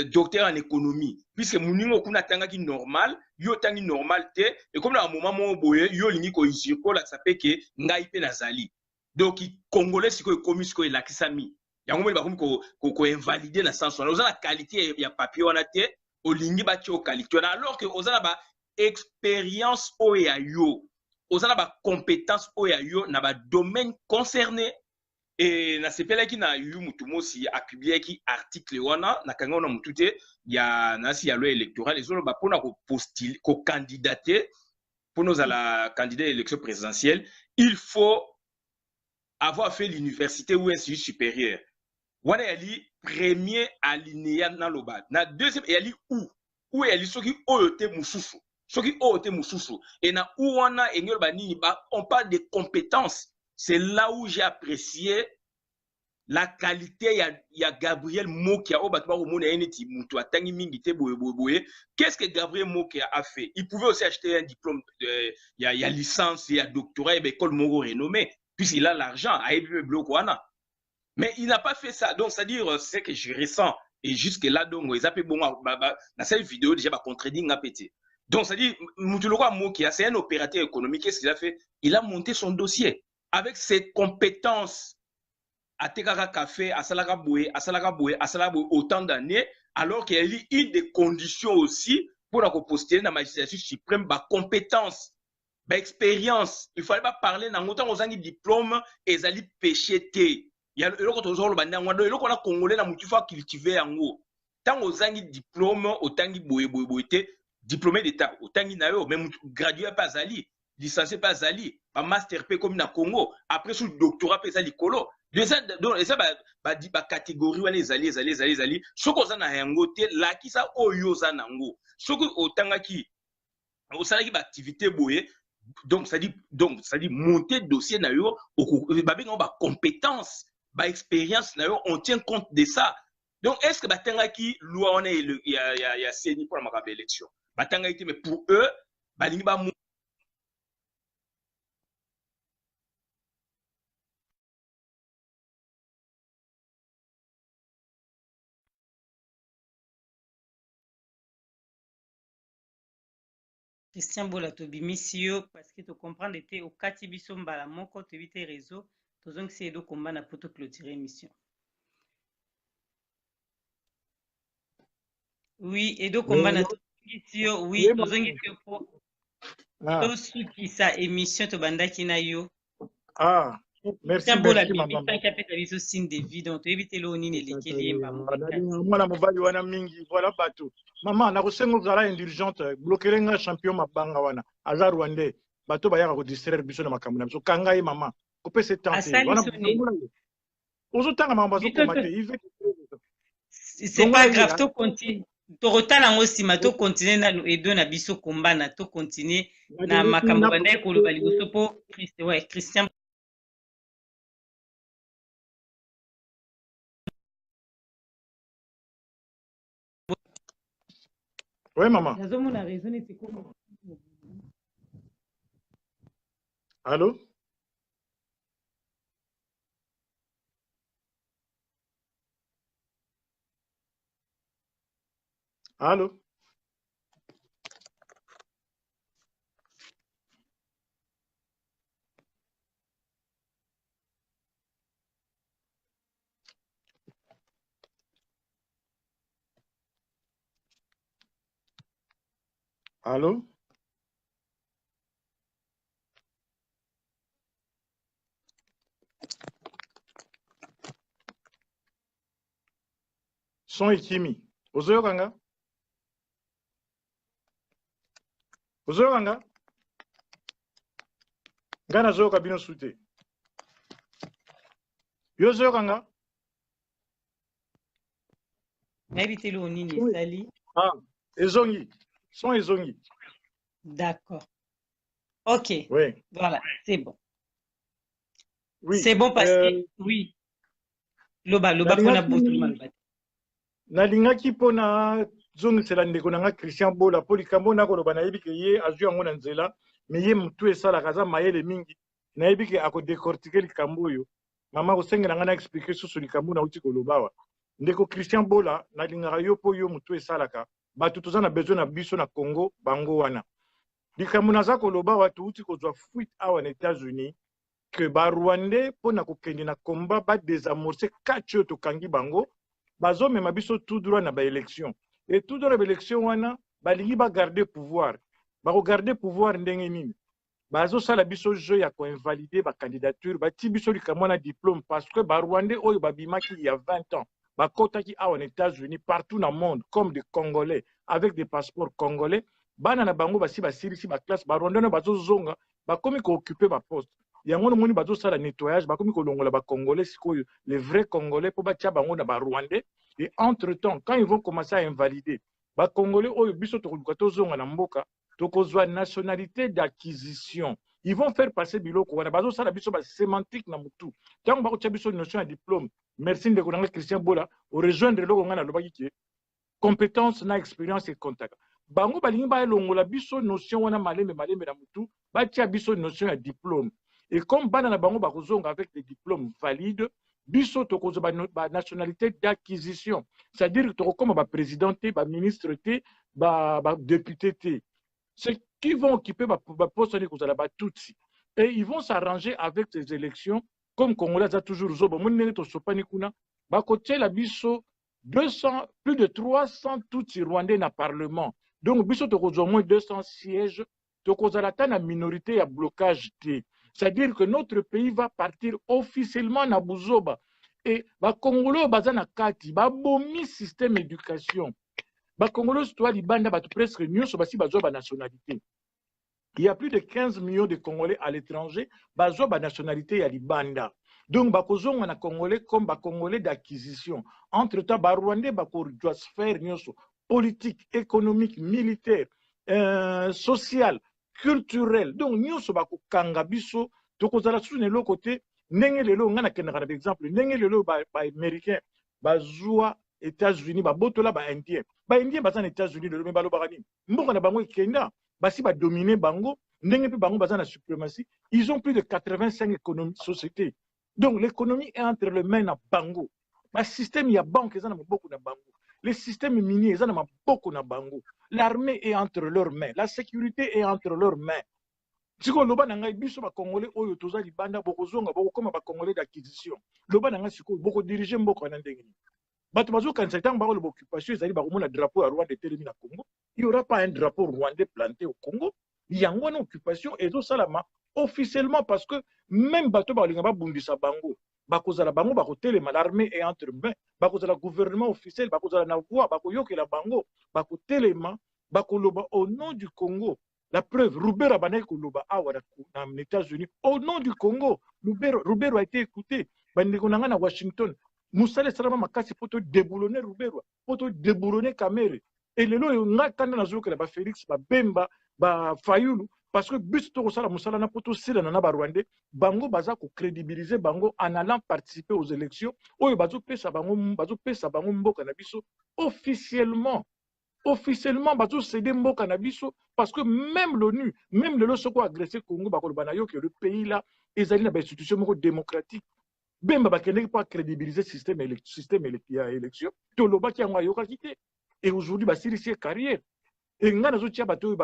docteur en économie puisque muningo kuna tanga ki normal yo tangi normal te et comme na moment mo boye yo lingi ko isiko la sape ke ngai pe nazali donc congolais siko ekomi siko elakisami yango moni bakomi ko invalider na sens wana oza na qualité ya papier wana te olingi ba tio qualité wana alors que oza na ba expérience o ya yo oza na ba compétence oya yo na ba domaine concerné et na sepela ki na yu mutu mosi a publié ki article wana na kanga na mutu te ya nasi ya loi électorale ezolo ba pona ko postuler ko candidater pour nous à la candidat à l'élection présidentielle il faut avoir fait l'université ou institut supérieur wana yali premier alinéa na loba na deuxième yali où yali soki oyote mususu soki oyote mususu et na ouana engel banini ba on parle de compétences. C'est là où j'ai apprécié la qualité ya Gabriel Mokia o batba ko mona eneti mutu atangi mingi te boye. Qu'est-ce que Gabriel Mokia a fait? Il pouvait aussi acheter un diplôme ya licence ya doctorat et école moko renommée puisqu'il a l'argent a ebi bloko wana. Mais il n'a pas fait ça. Donc c'est-à-dire c'est que je ressens et jusque là donc ils appellent bon dans cette vidéo déjà ba contredire nga pété. Donc c'est-à-dire mutu loko Mokia c'est un opérateur économique. Qu'est-ce qu'il a fait? Il a monté son dossier avec ses compétences. Atekaka café, asalaka boye, autant d'années, alors qu'il y a une des conditions aussi pour la postuler dans la magistrature suprême, bah compétence, bah expérience. Il fallait pas parler dans autant aux années diplôme et zali péché té. Il y a le côté aux banda ngwando, le côté congolais na mutu fa cultiver yango. Tant aux années diplôme, autant qui boye té, diplômé d'état, autant qui nayo, même gradué pas zali, licencié pas zali, pas master P comme na Congo, après sous doctorat pas zali kolo. Donc ça ba catégorie wana ezali soko za na yango te la ki sa oyo za nango soko otanga ki osalaki ba activité boye donc ça dit monter dossier na yo ba benga ba compétence ba expérience na yo on tient compte de ça. Donc est-ce que batanga qui loi on est il y a seni pour la élection batanga été mais pour eux balingi ba Christian Bola tobimisi yo parce que tu comprends ete okati biso mbala moko toyebi te réseau tozongisi edo komba na po toclôturer émission. Oui, edo komba na tozongisi yo oui tozongisi yo po tosukisa émission tobandaki na yo. Ah, merci, merci maman. Biso signe de vie donc toyebi te lo nini elekeli yemba mwana mobali wana mingi voilà bato mama nakosenga ozala indulgente blokelenga champion mabanga wana aza rwandais bato bayaka kodistraire biso na makambo na biso kanga ye mama kopesa temps ozotanga makambo azokoma te c'est pas grave to continue tokotala yango nsima to continue nanu edo na biso kombana to continue na makambo bandai koloba liboso po Christian. Oui, maman. Allô? Allô? Allô? Son ikimi. Ozoyokanga? Ozoyokanga? Ngana zoyoka bino sute. Yozoyokanga? Nabitelo nini sali? Ah, ezongi. Son ezongi. D'accord. Ok. Oui. Voilà, c'est bon. Oui. C'est bon parce que oui. Loba pona botu malba. Nalingaki pona zongisela ndeko nanga Christian Bola po likambo na koloba nayebi ke ye azwi yango na nzela me ye mutu esalaka aza mayele mingi nayebi ke akodecortiquer likambo oyo mama kosengela nga na expliquer susu likambo nauti koloba awa ndeko Christian Bola nalingaka yo po yo mutu esalaka bato toza na besoin na biso na Congo bango wana likambo naza koloba awa touti kozwa fuite awa na États-Unis que ba Rwandais pona kokende na combat ba désamorcer kati oyo tokangi bango bazomema biso tout droit na ba élection et tout droit na ba élection wana balingi bagarder pouvoir bakogarder pouvoir ndenge nini bazosala biso jeu ya koinvalide bacandidature bati biso likambo na diplôme parce que barwandais oyo babimaki il y a 20 ans bakotaki awa na États-Unis partout na monde comme des Congolais avec des passeports congolais bana na bango basi basilisi baklasse barwandais oyo bazozonga bakomi kooccuper baposte yango nomoni bazosala nettoyage bakomi kolongola bacongolais sikoyo les vrais congolais po batia bango na barwandais et entre temps quand ils vont commencer à invalider bacongolais oyo biso tokoluka tozonga na mboka tokozwa nationalité d'acquisition ils vont faire passer biloko wana bazosala biso basémantique na mutu ntango bakotia biso notion ya diplôme merci ndeko nanga Christian Bola orejoindre eloko ngai nalobaki ke compétence na expérience et contact bango balingi balongola biso notion wana malembe na mutu batia biso notion ya diplôme et comme bana na bango bakozonga avec des diplômes valides biso tokozwa ba nationalité d'acquisition c'est-à-dire que tokokoma ba président te ba ministre te ba député te ceux qui vont occuper ma poste et ils vont s'arranger avec ces élections comme Congolais a toujours zobo monene to sopani kuna ba côté la biso 200 plus de 300 tutsi rwandais na parlement donc biso to au moins 200 sièges to kozala ta na minorité ya blocage té c'est-à-dire que notre pays va partir officiellement na buzoba et ba Congolais bazana kati ba bomi système éducation ba Congolais toi libanda ba presque nyonso basi bazwa ba nationalité. Il y a plus de 15 millions de Congolais à l'étranger, bazwa ba nationalité ya libanda. Donc bakozonga na Congolais comme ba Congolais d'acquisition. Entre-temps ba Rwandais bakozwa sphère nyonso politique, économique, militaire, social, culturel. Donc nyonso bakokanga biso tokozala sous ne côté ndenge lelo ngana kendaka na exemple ndenge lelo ba américain bazwa États-Unis ba botola ba indien baza na États-Unis lelo me balobaka nini mboka na bango ekenda basi ba dominer bango ndenge pe bango baza na suprématie ils ont plus de 85 économies sociétés donc l'économie est entre les mains na bango ba système ya banque eza na maboko na bango les systèmes miniers eza na maboko na bango l'armée est entre leurs mains la sécurité est entre leurs mains siko loba na ngai biso ba congolais oyo toza libanda bokozonga bokoma ba congolais d'acquisition loba na ngai siko boko diriger mboka na ndenge ni bato bazokanisa ntango bakoloba occupation ezali bakomona drapeau ya Rwanda etelemi na Congo il y aura pas un drapeau rwandais planté au Congo yango wana occupation ezosalama officiellement parce que même bato balinga babundisa bango bakozala bango bakotelema l'armée est entre mains bakozala gouvernement officiel bakozala na voix bakoyokela bango bakotelema bakoloba au nom du Congo. La preuve, Roubero a koloba awa na États-Unis au nom du Congo. Roubero a été écouté bandekonanga na Washington. Moussale salama makasi poto déboulonner Roubero, poto déboulonner Kamere. Et lelo nga kanda na zoko ba Félix ba Bemba ba Fayulu parce que but to sala musala na poto sila na ba Rwandais bango baza ko crédibiliser bango en allant participer aux élections oyo bazo pesa bango mboka na biso officiellement bazo céder mboka na biso parce que même l'ONU même le soko agressé Congo bakoloba na yo que le pays là ezali na ba institution moko démocratique bemba bakende pas crédibiliser système élection to loba ki yango ayoka kité et aujourd'hui basili sie carrière et nga nazo tia batu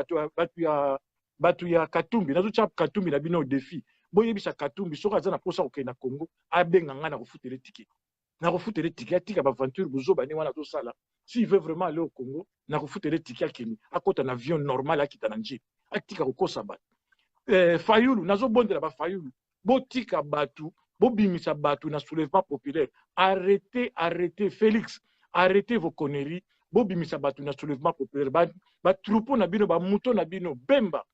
ya Katumbi nazo tia Katumbi na bino au défi boyebisa Katumbi soko aza na posa ko na Congo abenga nga na kofutere ticket atika ba aventure buzo bani wana to sala s'il veut vraiment aller au Congo na kofutere ticket akini akota na avion normal akita na nji atika kokosa batu Fayulu nazo bondela ba Fayulu botika batu bobimisa batu na soulèvement populaire arrêtez Félix arrêtez vos conneries bobimisa batu na soulèvement populaire ba troupeau na bino ba muto na bino Bemba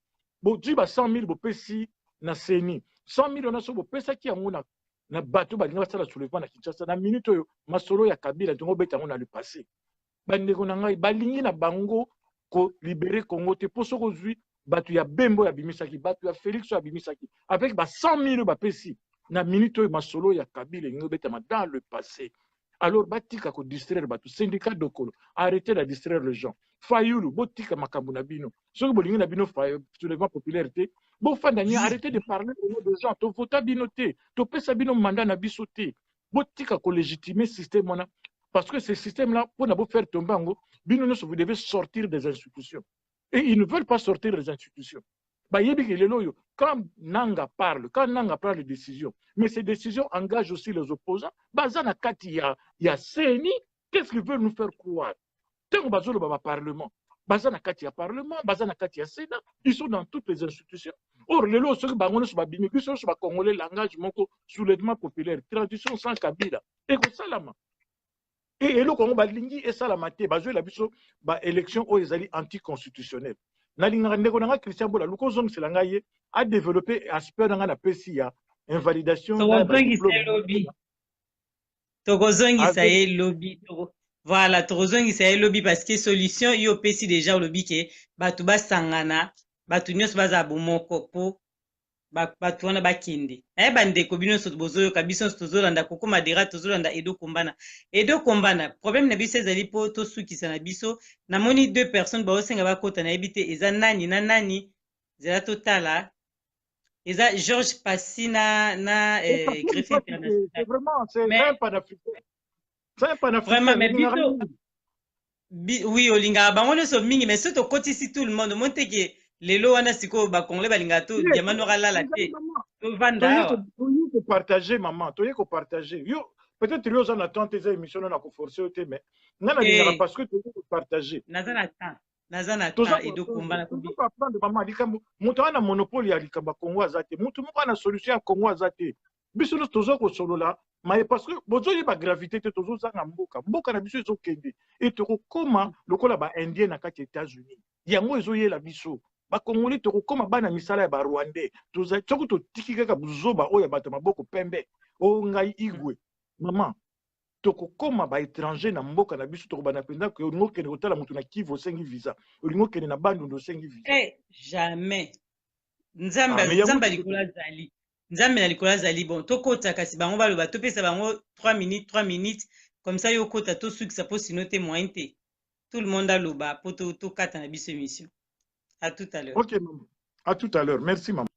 boji ba 100 000 bopesi na seni 100 000 na so bopesa ki yango na bato balinga basala soulèvement na Kinshasa na minute oyo masolo ya Kabila ntongo beta yango na le passé bandeko na ngai balingi na bango ko libérer Congo te poso kozwi bato ya Bembo ya bimisaki bato ya Félix ya bimisaki avec ba 100 000 bapesi na minute oyo masolo ya Kabila ngi beta dans le passé. Alors batika ko distraire bato syndicat dokolo arrêtez de distraire les gens Fayulu botika makambo na bino soki bolingi na bino soulèvement populaire te bofandani arrêtez de parler au nom des gens to vota bino te to pesa bino mandat na biso te botika ko légitimer système wana parce que ce système là pour na faire tomber ngo bino nyonso vous devez sortir des institutions et ils ne veulent pas sortir des institutions. Quand Nanga parle des décisions, mais ces décisions engagent aussi les opposants. Bazana Kati ya Seni, qu'est-ce qu'ils veulent nous faire croire? Tant Bazolo Baba Parlement, Bazana Kati ya Parlement, Bazana Kati ya Sénat, ils sont dans toutes les institutions. Or, les lois, ceux qui bangonent sur Babimi, qui sont sur Congolais, langage, moko, soulèvement populaire, tradition sans Kabila, et que salama. Et le Congo balingi et salamate, bazo la biso, ba élection aux ali anticonstitutionnelle. Christian Bola a développé aspect dans la PCI invalidation lobby voilà tozongi sa lobby parce que solution yo pesi déjà lobby ke batu ba sangana batu nyos baza bomoko po batu wana bakindi bandeko bino so bozoyo kabiso tozolanda kokoma dira tozolanda Edo Kombana problème na biso ezali po to sukisa na biso na moni deux personnes ba osenga bakota na ebite eza nani na nani zela totala eza Georges Passina na Griffin International. C'est vraiment c'est un panafricain. C'est un panafricain. Vraiment mais biso oui olinga bango so mingi mais surtout kotisi tout le monde monte que lelo wana siko ba congolais balinga to diamano kala la te to vanda to partager maman to yeko partager yo peut-être yo en attente des émissions na ko forcer au te mais ngana dinga parce que to yeko partager nazana temps Edo Kombana ko pas prendre maman likambo muto ana monopole ya likamba Congo azate muto moko ana solution ya Congo azate biso no tozo ko solola mais parce que bozo yeba gravité te tozo zanga mboka na biso ezo kende et to koma lokola ba indien na kati États-Unis yango ezo yela biso ba Congolais to koma bana misala ya ba Rwandais toza tsoko to tikika ka buzoba oya bato maboko pembe o ngai igwe maman to koma ba étranger na mboka na biso to bana penda ko ngo kene kotala mutu na Kivu sengi visa olingo kene na bandu ndo sengi visa jamais nzamba likola zali nzambe na likolo azali bon tokota kasi bango baloba topesa bango 3 minutes comme ça yo kota tosukisa mpo sino te moyen te tout le monde aloba mpo tokata na biso émission. À tout à l'heure. Ok, maman. À tout à l'heure. Merci, maman.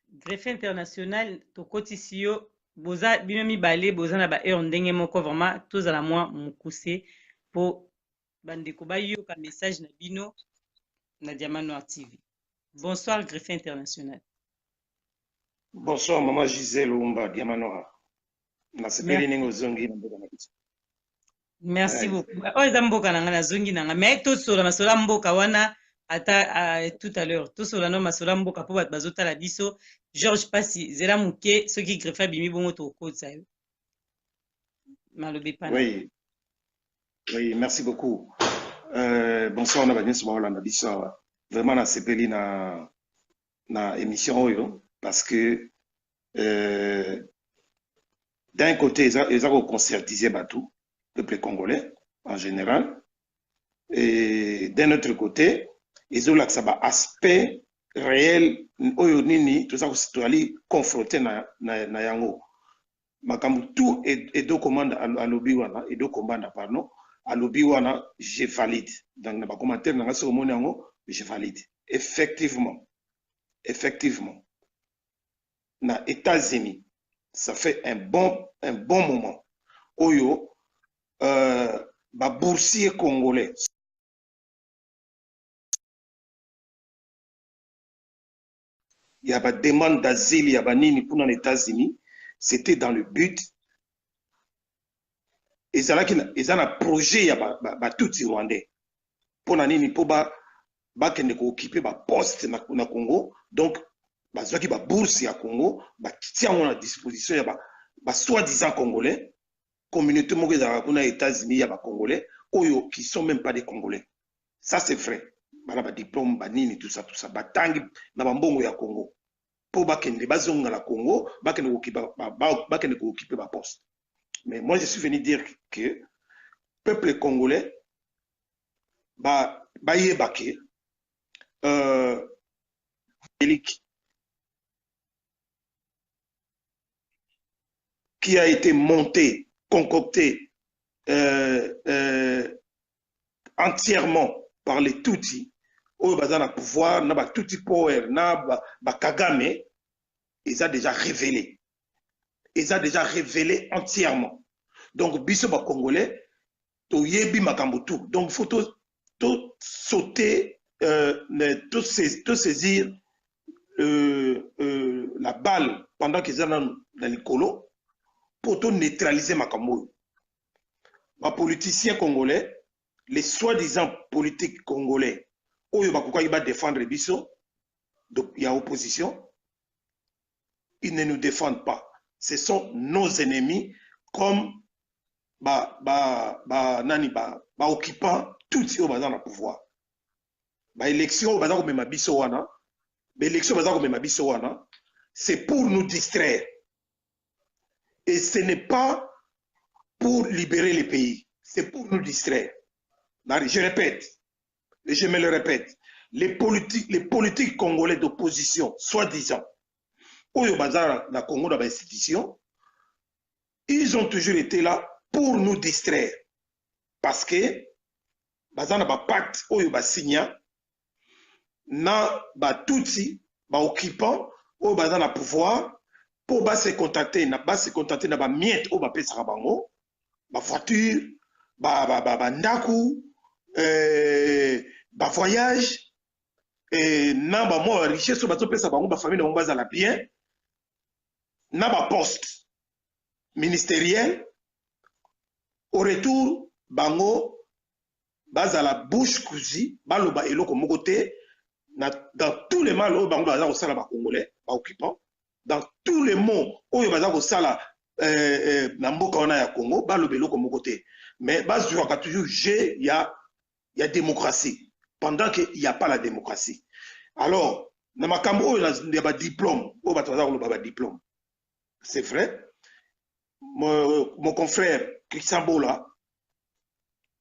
Greffe international tokotisi yo boza bino mibale boza na ba heure ndenge moko vraiment tozala mwa mokuse mpo bandeko bayoka message na bino na Diamant Noir TV. Bonsoir Greffe international. Bonsoir maman Gisèle Oumba Diamant Noir. Merci beaucoup. Oyo eza mboka na nga nazongi na nga mais tosola masola mboka wana ata tout à l'heure tosola no masola mboka mpo bato bazotala biso Georges Pasi zela moke soki greffe abimi bongo tokotisa yo malobi pana. Oui, oui, merci beaucoup. Bonsoir na banyonso baolanda biso vraiment nasepeli na émission oyo parce que d'un côté ils ont conscientisé batou peuple congolais en général et d'un autre côté ils ont l'accès à aspect réel oyo nini tout ça situali confronté na yango makambu tout et do commande à lobby wana et do commande pardon à lobby wana je valide donc na ba commentaire na so moni yango je valide effectivement na États-Unis ça fait un bon moment oyo ba boursier congolais il y a pas demande d'asile il y a pas nini pour les États-Unis c'était dans le but ils ont un projet il y a ba tout rwandais pour nini pour ba kende ko occuper ba poste na Congo donc bazwa ki ba bourse ya Congo ba tia à disposition ya ba soi-disant congolais communauté moko za kuna États-Unis ya ba congolais oyo qui sont même pas des congolais ça c'est vrai bala ba diplôme ba nini tout ça batangi na bambongo ya Congo pour ba kende bazonga la Congo ba kende ko occuper ba poste. Mais moi je suis venu dire que peuple congolais ba yebake qui a été monté, concocté entièrement par les Tutsis, au bazar pouvoir, na ba Tutsi power, na ba Kagame, ils ont déjà révélé. Ils ont déjà révélé entièrement. Donc biso ba Congolais, to yebi makambo tout. Donc faut tout sauter, tout saisir la balle pendant qu'ils sont dans les colos pour tout neutraliser makambo. Les politiciens congolais, les soi-disant politiques congolais, où ils vont défendre biso, donc il y a opposition, ils ne nous défendent pas. Ce sont nos ennemis comme occupants tout ce qui est dans le pouvoir. L'élection c'est pour nous distraire. Et ce n'est pas pour libérer les pays, c'est pour nous distraire. Je répète, et je me le répète, les politiques congolais d'opposition, soi-disant, dans Congo, dans l'institution, ils ont toujours été là pour nous distraire. Parce que, dans un pacte, ils ont signé, na Tutsi, occupant, ils ont le pouvoir, pour se contacter na ba miette au ba pesa bango ba voiture ba ndaku ba voyage et na ba mo richesse au ba to pesa bango ba famille na baza la bien na ba poste ministériel au retour bango baza la bouche cousue baloba eloko moko te dans tous les mal au bango baza au sala ba congolais ba occupant dans tous les mots, où il y a ça na Congo, mais toujours il y a démocratie pendant qu'il n'y a pas la démocratie. Alors, il y a diplôme, diplôme. C'est vrai. Mon confrère Christian Bola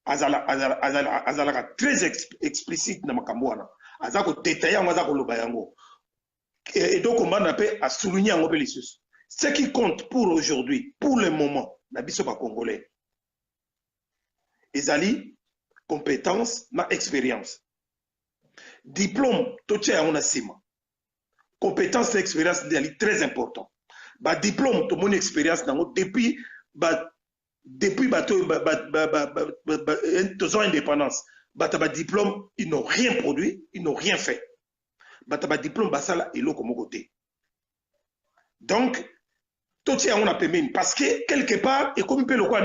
azala très explicite na makambo wana. aza ko détailler yango aza ko loba yango et donc on a à souligner yango pe lisusu ce qui compte pour aujourd'hui pour le moment na biso ba congolais ezali compétence na expérience diplôme to tia yango na sima compétence na expérience ezali très important ba diplôme to mon expérience nango depuis bato indépendance bato diplôme ils n'ont rien produit ils n'ont rien fait bato diplôme basala eloko moko te donc tout ça on a permis parce que quelque part et comme peut le quoi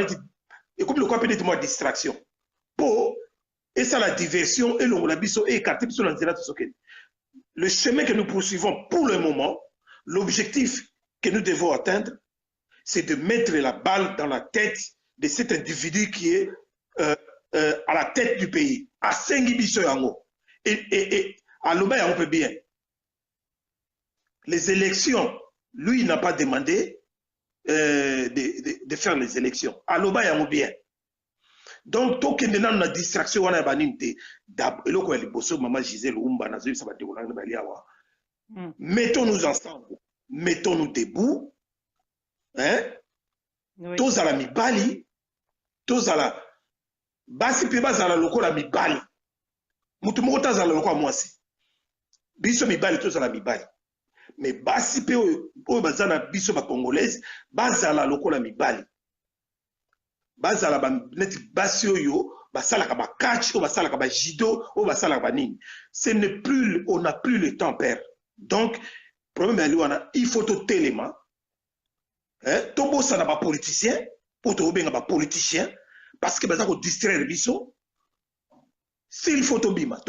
peut-être moi distraction pour et ça la diversion et l'on la biso et écarté sur le chemin que nous poursuivons pour le moment l'objectif que nous devons atteindre c'est de mettre la balle dans la tête de cet individu qui est à la tête du pays. À Sengibiso Yango. Et à Lomba, on peut bien. Les élections, lui, il n'a pas demandé de faire les élections. À Lomba, Yango bien. Donc, tout le monde a une distraction. On a banimté. Maman Gisèle Oumba, mettons-nous ensemble. Mettons-nous debout. Hein? Oui. Tous à la mibali, tous à la basi pe bazala lokola mibali. Mutu moko tazala lokola mwasi. Biso mibali tous à la mibali. Mais basi pe o bazana biso ba congolaise bazala lokola mibali. Bazala ba net basi oyo basala ka ba catch o basala ka ba judo o basala ka ba nini. Ce n'est plus on n'a plus le temps père. Donc problème il faut tout élément. Tobo ça n'a pas politicien pour te bien pas politicien parce que ça va distraire biso s'il faut to bima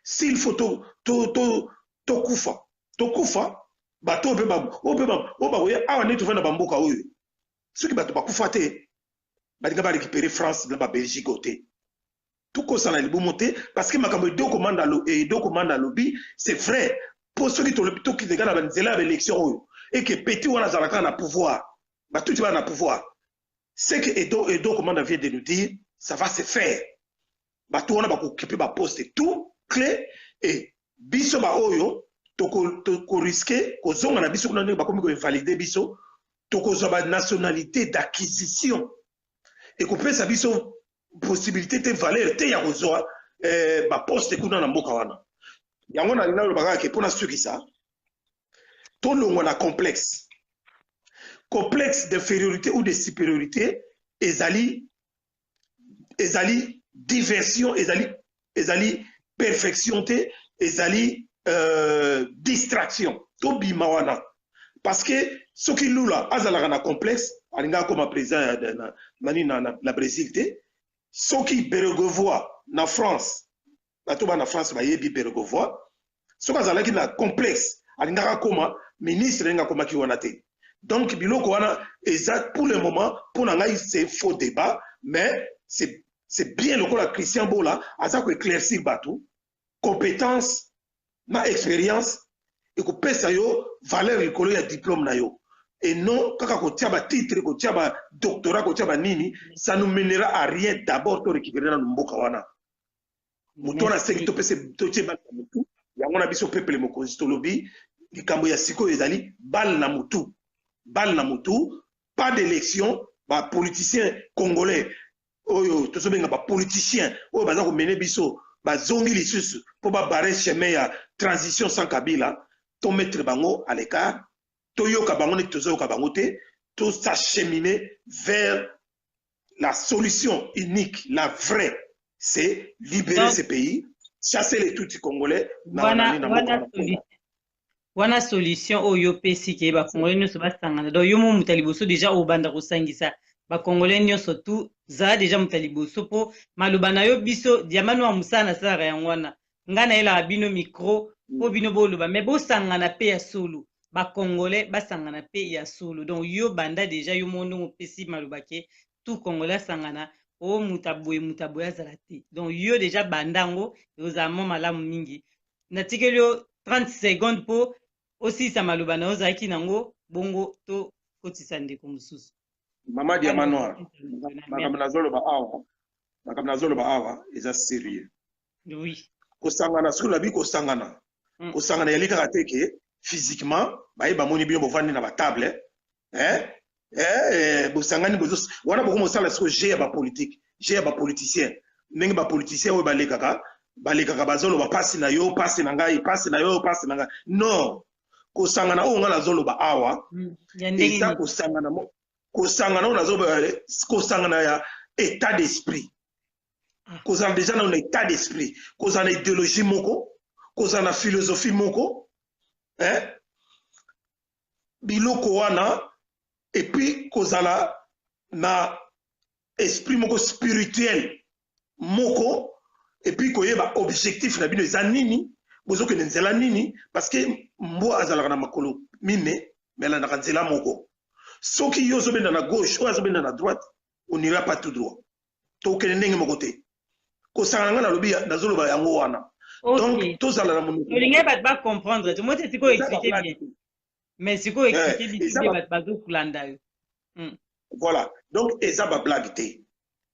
s'il faut to kufa ba to be ba o ba oya awa ne to vena ba mboka oyo ceux qui ba to ba kufa te ba dinga ba récupérer France na ba Belgique côté tout ko ça na libomoté parce que makambo do commande à lobby c'est vrai pour ceux qui to qui dégana ba nzela ba élection oyo et que petit on a un pouvoir, bah tout va un pouvoir. C'est que Edo comme on vient de nous dire, ça va se faire. Bah tout on a occupé ma poste et tout clé et biso ba oyo to risquer ko zonga na biso ko na ba comme ko valider biso to ko ba nationalité d'acquisition et ko peut sa biso possibilité de valeur te ya ko zo ba poste ko na mboka wana. Yango na lina lo ba ka pour na ceux qui ça tout le monde a complexe d'infériorité ou de supériorité ezali diversion ezali perfection te ezali distraction to bima wana parce que ce qui nous là azala na complexe alinga comme président na Brésil te ce qui Bérégovois na France batoba na France ba yebi Bérégovois ce azala ki na complexe alinga comme ministre nga koma ki wana te donc biloko wana exact pour le moment pour ngai c'est faux débat mais c'est bien le la Christian Bola asa ko éclaircir batou compétence na expérience et ko pesa yo valeur ikolo ya diplôme na yo et non kaka ko tia ba titre ko tia ba doctorat ko tia ba nini ça nous mènera à rien d'abord to récupérer na mboka wana mutona sengi to pesa to tia ba mutu yango na biso peuple mokonzi to lobi likambo ya siko ezali balle na mutu pas d'élection ba politicien congolais oyo to sobenga ba politicien oyo baza ko mener biso ba zongi lisusu pour ba barrer chemin ya transition sans Kabila to mettre bango à l'écart to yoka bango ne to zoka bango te to s'acheminer vers la solution unique la vraie c'est libérer ce pays chasser les tutsi congolais wana solution oyo pesi ke ba congolais nyonso basangana donc yo mo mutaliboso déjà obanda kosangisa ba congolais nyonso tu za déjà mutaliboso po maloba na yo biso diamano wa musana sara yango wana ngana ela bino micro po bino boloba mais bosangana pe ya solo ba congolais basangana pe ya solo donc yo banda déjà yo mondo pesi maloba ke tout congolais sangana o mutaboye azala te donc yo déjà bandango ozamo malamu mingi natikeli yo 30 secondes po aussi ça maloba na ozaki nango bongo to kotisa ndeko mususu mama diamant noir makambo nazoloba awa eza sérieux oui kosangana soki olobi kosangana kosangana yali kaka te ke physiquement bayeba moni bino bovandi na batable bosangani wana boko mosala siko je ya bapolitique je ya bapoliticien ndenge bapoliticien oyo balekaka bazoloba pasi na yo pasi na ngai pasi na yo pasi na ngai non kosangana oyo nga nazoloba awa eza kosangana oyo nazoloba kosangana ya état d'esprit kozala déjà na état d'esprit kozala na idéologie moko kozala na philosophie moko biloko wana et puis kozala na esprit moko spirituel moko et puis koyeba objectif na bino eza nini bozokende nzela nini parce que mbo azalaka na makolo mine mais alandaka nzela moko soki yo ozobenda na gauche oyo azobenda na droite on n'ira pas tout droit tokende ndenge moko te kosangana nga nalobi nazoloba yango wana donc tozala na monoko olingi bato bacomprendre te moi te sikoyo expliquer bien mais sikoyo expliquer bien bato bazokulanda yo voilà donc eza bablague te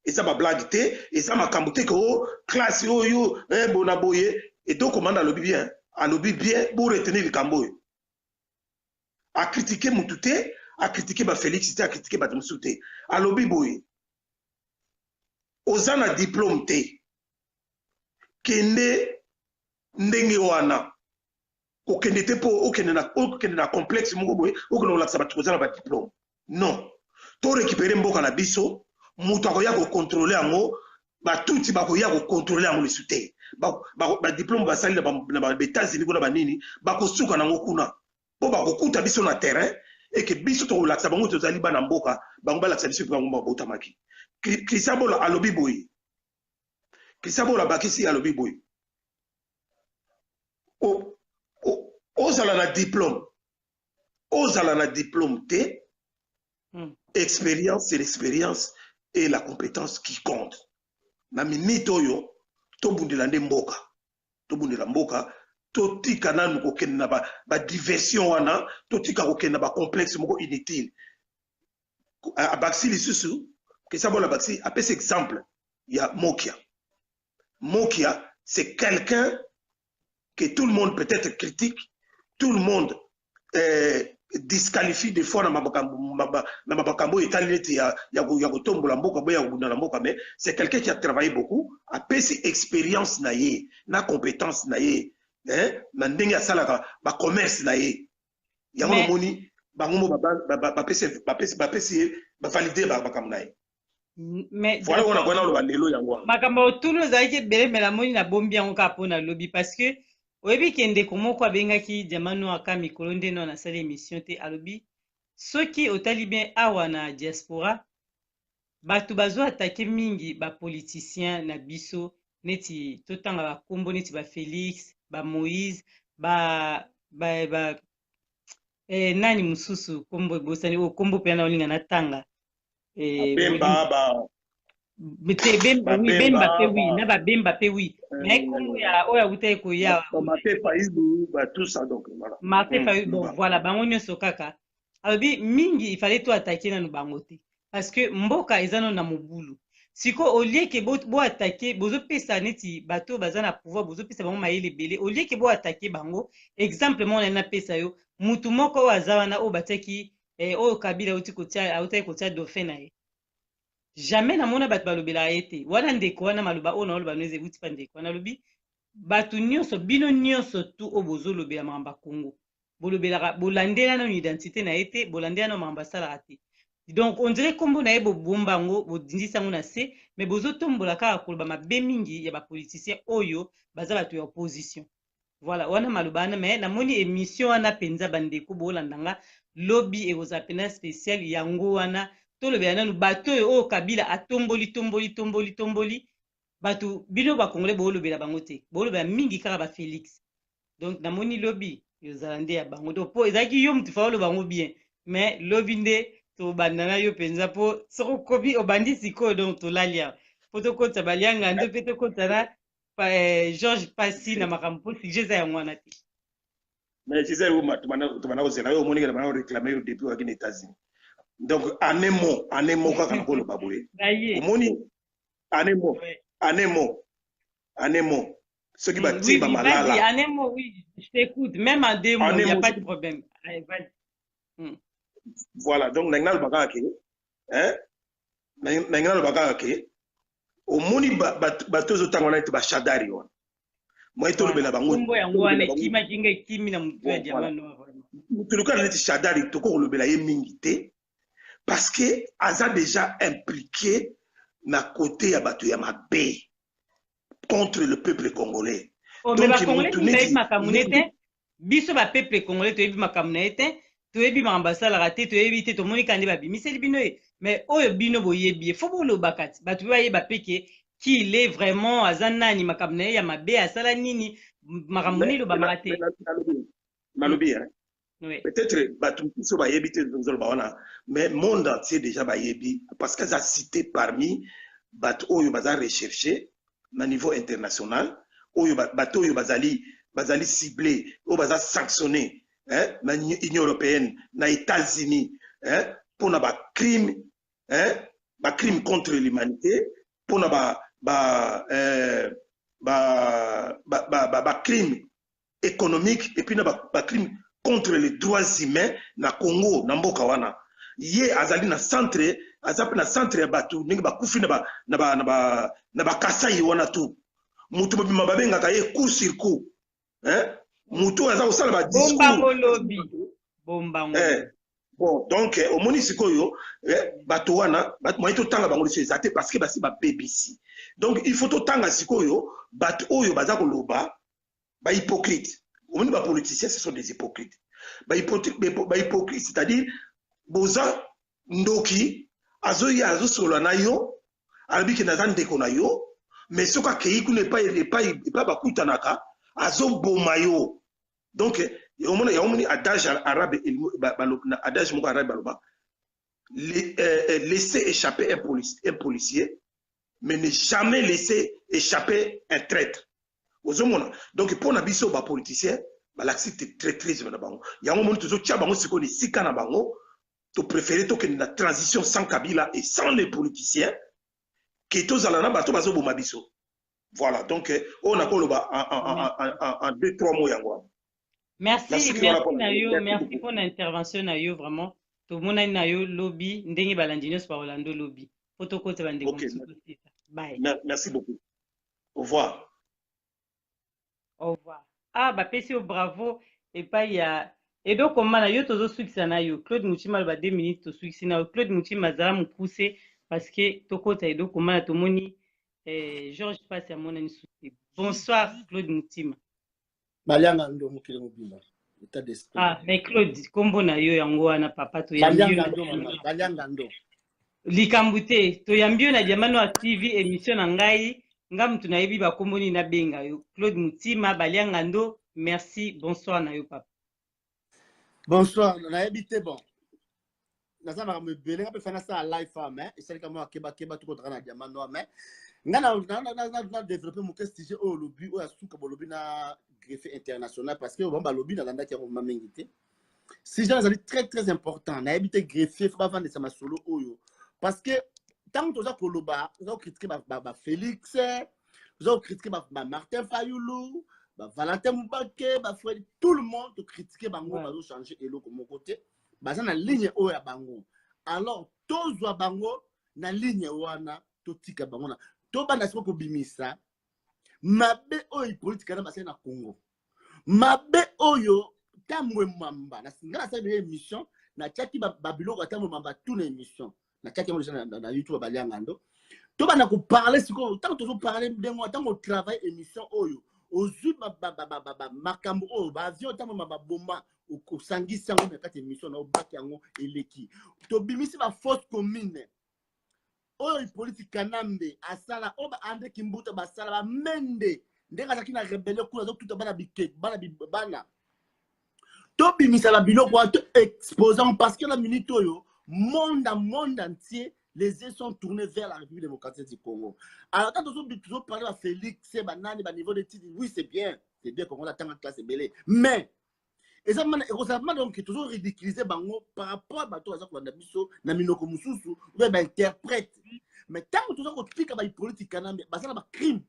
eza bablague te eza makambo te ko classe oyo bona boye et donc komanda alobi bien pour retenir likambo oyo acritiquer mutu te acritiquer bafélix te acritiquer bato mosusu te alobi boye oza na diplôme te kende ndenge wana okende te mpo okende na complexe moko boye okende kolakisa bato koza na badiplôme non to récupere mboka na biso moto akoya kocontrôle yango batuti bakoya kocontrôle yango lisu te badiplôme basali na baétats-unis kuna banini bakosuka nango kuna mpo bakokuta biso na terrain eke biso tokolakisa bango tozali bana mboka bango balakisa biso mpe bango babotamaki Christian Bola alobi boye Christian Bola bakisi alobi boye ozala na diplôme te expérience c'est l'expérience et la compétence qui compte na minute oyo tobundela nde mboka totika nanu kokende na badiversion wana totika kokende na bacomplexe moko inutile abaksi lisusu kesabola baksi apesa exemple ya Mokia c'est quelqu'un que tout le monde peut-être critique tout le monde disqualifie des fois na mabakambo etaleti ya kotombola mboka boya kobunda na mboka, mais c'est quelqu'un qui a travaillé beaucoup, a pesi expérience na ye na compétence na ye na ndenge asalaka ba commerce na ye yango moni bango bapesi bavalider makambo na ye. Mais voilà on a bona lo bandelo yango makambo tulu ezalaki ebele mela moni na bombi yango kaka mpona lobi parce que oyebi ke ndeko moko abengaki diamano aka mikolo nde no nasala émission te alobi soki otali bien awa na diaspora bato bazoatake mingi bapoliticien na biso neti totanga bakombo neti bafélix bamoïse nani mosusu kombo ebosani oyo kombo mpe na olinga natanga bemba pe wi na babemba pe wi mais kombo ya oyo awutai koya martin fayulu bon voilà bango nyonso kaka alobi mingi ifale to atake nanu bango te parce que mboka eza no na mobulu siko olie ke bo atake bozopesa neti bato baza na pouvoir bozopesa bango mayele ebele olie ke bo atake bango exemple mona na pesa yo mutu moko oyo aza wana oyo batiaki oyo kabila autaki kotia dauphin na ye jamais namona bato balobela ye te wana ndeko wana maloba oyo naoloba no eza euti mpa ndeko wana alobi bato nyonso bino nyonso tu oyo bozolobela makambo ya Congo bolobelaka bolandela nano identité na ye te bolandela nano makambo asalaka te donc on dirait kombo na ye bobomba yango bodindisa yango na se mais bozotombola kaka koloba mabe mingi ya bapoliticien oyo baza bato ya opposition voilà wana maloba wana mais namoni émission wana mpenza bandeko bolandanga lobi ekozala pena spécial yango wana tolobela nanu bato oyo kabila atomboli bato bino bakongole boolobela bango te boolobela mingi kaka bafélix donc namoni lobi ezala nde ya bango to mpo ezalaki yo mutu fa oloba bango bien mais lobi nde tobanda na yo mpenza mpo soki okomi obandi sikoyo donc tolali awa mpo tokotisa balianga nde mpe tokotisa na Georges Pasi na makambo mpo sujet eza yango wana te mais Gisèle tobanda kozela yo omonike tobanda koréclame yo depuis wakini États-Unis donc en un mot kaka na koloba boye omoni en un mot Ce qui Oui, va oui, dire, vas-y, en un mot, oui, je t'écoute. Même en 2 mots, il n'y a pas de problème. Allez, vas-y. Voilà, donc, maintenant, le bagage, hein, maintenant, le bagage, au moni bateau autant été bachadari wana moi to lobela bango kombo yango wana kima jinga kimi na mutu ya jamano vraiment to lokala neti shadari to ko lobela ye mingi te parce que aza déjà impliqué na côté ya bato ya mabe contre le peuple congolais. Donc mutu neti makamune biso ba peuple congolais to yebi makamune te to yebi mambasala raté to yebi te to moni kande ba bimiseli bino mais oyo bino boyebi faut bo lobakati bato ba yeba peke qui est vraiment azanani makamune ya mabe asala nini makamune lo ba maraté malobi hein. Oui. Peut-être bato so ba yebi te nzolo ba wana mais monde entier déjà ba yebi parce que ça cité parmi bato oyo baza recherché na niveau international oyo bato oyo bazali ciblé oyo baza sanctionné hein na Union européenne na États-Unis hein pour na ba crime hein ba crime contre l'humanité pour na ba crime économique et puis na ba crime contre les droits humains na Congo na mboka wana ye azali na centre azape na centre ya bato ningi bakufi na ba Kasai wana tu mutu mobima babengaka ye coup sur coup hein mutu aza kosala ba discours bomba bon donc omoni sikoyo bato wana bato moyi totanga bango liso ezate parce que basi ba BBC donc il faut totanga sikoyo bato oyo baza koloba ba hypocrite omoni ba politiciens ce sont des hypocrites ba hypocrite c'est-à-dire boza ndoki azoya azosolola na yo alobiki naza ndeko na yo mais soki akei kuna epai bakutanaka azoboma yo donc yaomoni adage arabe adage moko arabe baloba laisser échapper un policier mais ne jamais laisser échapper un traître ozomona donc mpo na biso bapoliticien balakisi traîtrise na bango yango moni tozotia bango sikoyo esika na bango to préféré tokende na transition sans Kabila et sans les politiciens qui tozala na bato bazoboma biso voilà donc on a koloba en 2-3 mots yango. Merci pour l'intervention na yo vraiment to mona na yo lobby ndenge balandinyo pa Orlando lobby photocopie bande bye merci beaucoup au revoir ah ba pesi au bravo et pas il y a et donc comment na yo tozo succès na yo Claude Mutima ba 2 minutes to succès na Claude Mutima zala mu pousser parce que tokota et donc comment to moni Georges passe à mon succès. Bonsoir Claude Mutima. Balianga ndo mukile mobimba. État d'esprit. Ah mais Claude kombo na yo yango wana papa to yambio. Balianga ndo. Likambute to yambio na jamano wa TV émission na ngai ngam tunayebi ba kombo ni na benga yo Claude Mutima Balianga ndo merci bonsoir na yo papa. Bonsoir nayebi te bon. Naza na me belenga pe fana ça live femme hein et celle comme keba tout contre na jamano mais na développer mon prestige au lobby ou à souka lobby na greffe international parce que on va lobby na landa qui on mamengité si gens c'est très important na habité greffier faut pas vendre ça ma solo oyo parce que tant que ça koloba on va critiquer ba Félix on va critiquer ba Martin Fayoulou ba Valentin Mubake ba Fred tout le monde to critiquer bango va changer elo comme mon côté ba ça na ligne oyo ya bango alors tozwa bango na ligne wana to tika bango na to bana siko bimisa mabe oyo politique na basé na Congo mabe oyo tamwe mamba na singa sa émission na chaki babiloko tamwe mamba tout na émission na chaki mo na YouTube Balianga ndo to bana ko parler siko tant que to parler ndengo tant qu'on travail émission oyo ozu makambo oyo ba avion tamwe mamba bomba ko sangisa ngo na kati émission na obaki yango eleki to bimisi ba fausse commune oyo politique kanambe asala oba ande kimbuta basala ba mende ndenga zakina rebelle kuna zo tout bana biket bana to bimisa la biloko to exposant parce que la minute oyo monde entier les yeux sont tournés vers la République démocratique du Congo. Alors quand on parle à Félix c'est banane ba niveau de titre oui c'est bien qu'on attend en classe belé mais et ça donc toujours ridiculiser bango par rapport à bato za ko na biso na minoko mususu ou ba interprète mais tant que toujours ko tika ba politique kanambe basala ba crime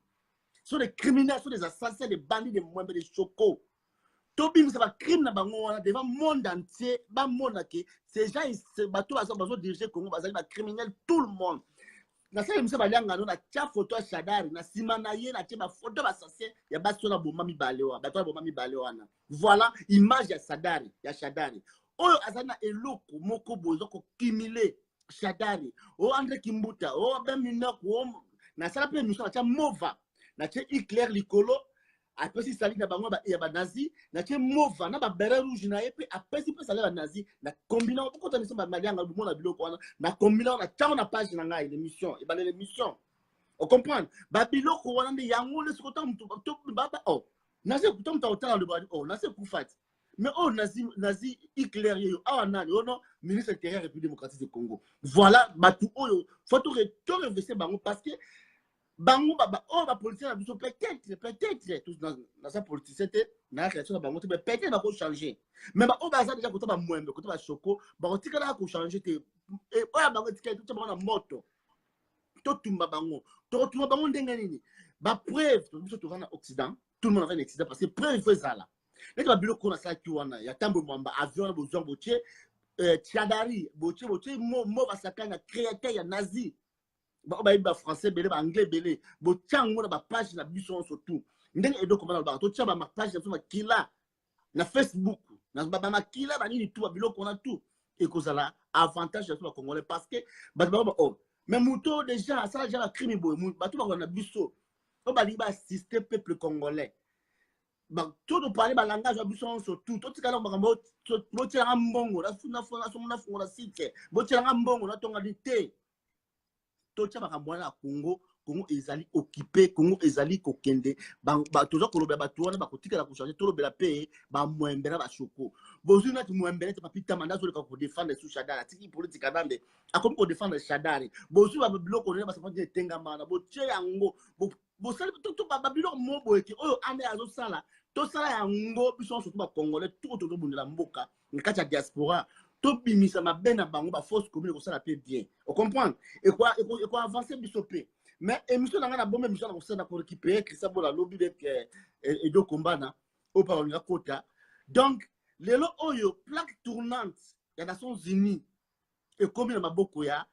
Ce sont des criminels, ce sont des assassins, des bandits, des moyens, des chocos. Tobim, c'est un crime devant le monde entier. Ces gens, ils sont dirigés le Congo, ils sont criminels, tout le monde. Na sala misa balianga no na tia photo ya Shadari na sima na ye na tia ba photo ba assassin ya baso na bomba mibale wa bato bomba mibale wana voilà image ya Shadari oyo azana eloko moko bozo ko kimile Shadari o André Kimbuta o Ben Minok o na sala pe mission na tia mova na tia éclair likolo apesi sali na bango ya ba nazi na tia mova na ba beret rouge na yepe apesi pe sali ba nazi na combinant ko ta mission ba malianga du monde biloko wana na combinant na tia na page na ngai l'émission et ba l'émission on comprend ba biloko wana ndi yango le sikoto mtu baba oh nazi kuto mtu otala le badi oh nazi kufati mais oh nazi éclair yo awa nani ono ministre intérieur République démocratique du Congo voilà batu oyo faut tout reverser bango parce que bango baba oh ba politicien na biso peut-être tous dans sa politicité na réaction na bango peut-être ba ko changer mais ba oh ba ça déjà côté ba mwembe côté ba choko ba ko tikala ko changer te et oh ba ko tikala tout ba na moto to tumba bango ndenge nini ba preuve biso to na occident tout le monde a un accident parce que preuve fait ça là les ba biloko na sa ki wana ya tambo mwamba avion na bozong boche Shadari boche mo ba sakana créateur ya nazi ba français belé ba anglais belé bo tiango na ba page na biso surtout ndenge edo komana ba to tia ba page na ma kila na Facebook na ba makila ba nini tout ba biloko na tout et kozala avantage sur les Congolais parce que ba oh mais muto déjà ça déjà la crime boy ba tout ba na biso o ba li ba assister peuple congolais ba tout de parler ba langage na biso surtout to tikala ba mo tia mbongo na fona site bo tia mbongo na tonga dité tocha bakamwana Congo ezali occupé Congo ezali kokende ba toza koloba bato wana bakotika la ko changer tolobela pe ba mwembera ba choko bozu na mwembera te papita mandazo le ko défendre sous Shadari tiki politique ndambe akomi ko défendre Shadari bozu ba biloko ne ba sa fandi tenga mana bo tie yango bo sali to ba biloko mobo eke oyo ande azo sala to sala yango biso surtout ba congolais tout to bundela mboka nkati ya diaspora to bimisa mabena bango ba force commune ko sala pe bien on comprend et quoi avancer bisopé mais émission na bombe émission na ko sala ko récupérer Christophe la lobby avec Edo Kombana au parlement kota donc lelo oyo plaque tournante ya Nations Unies et comme na maboko ya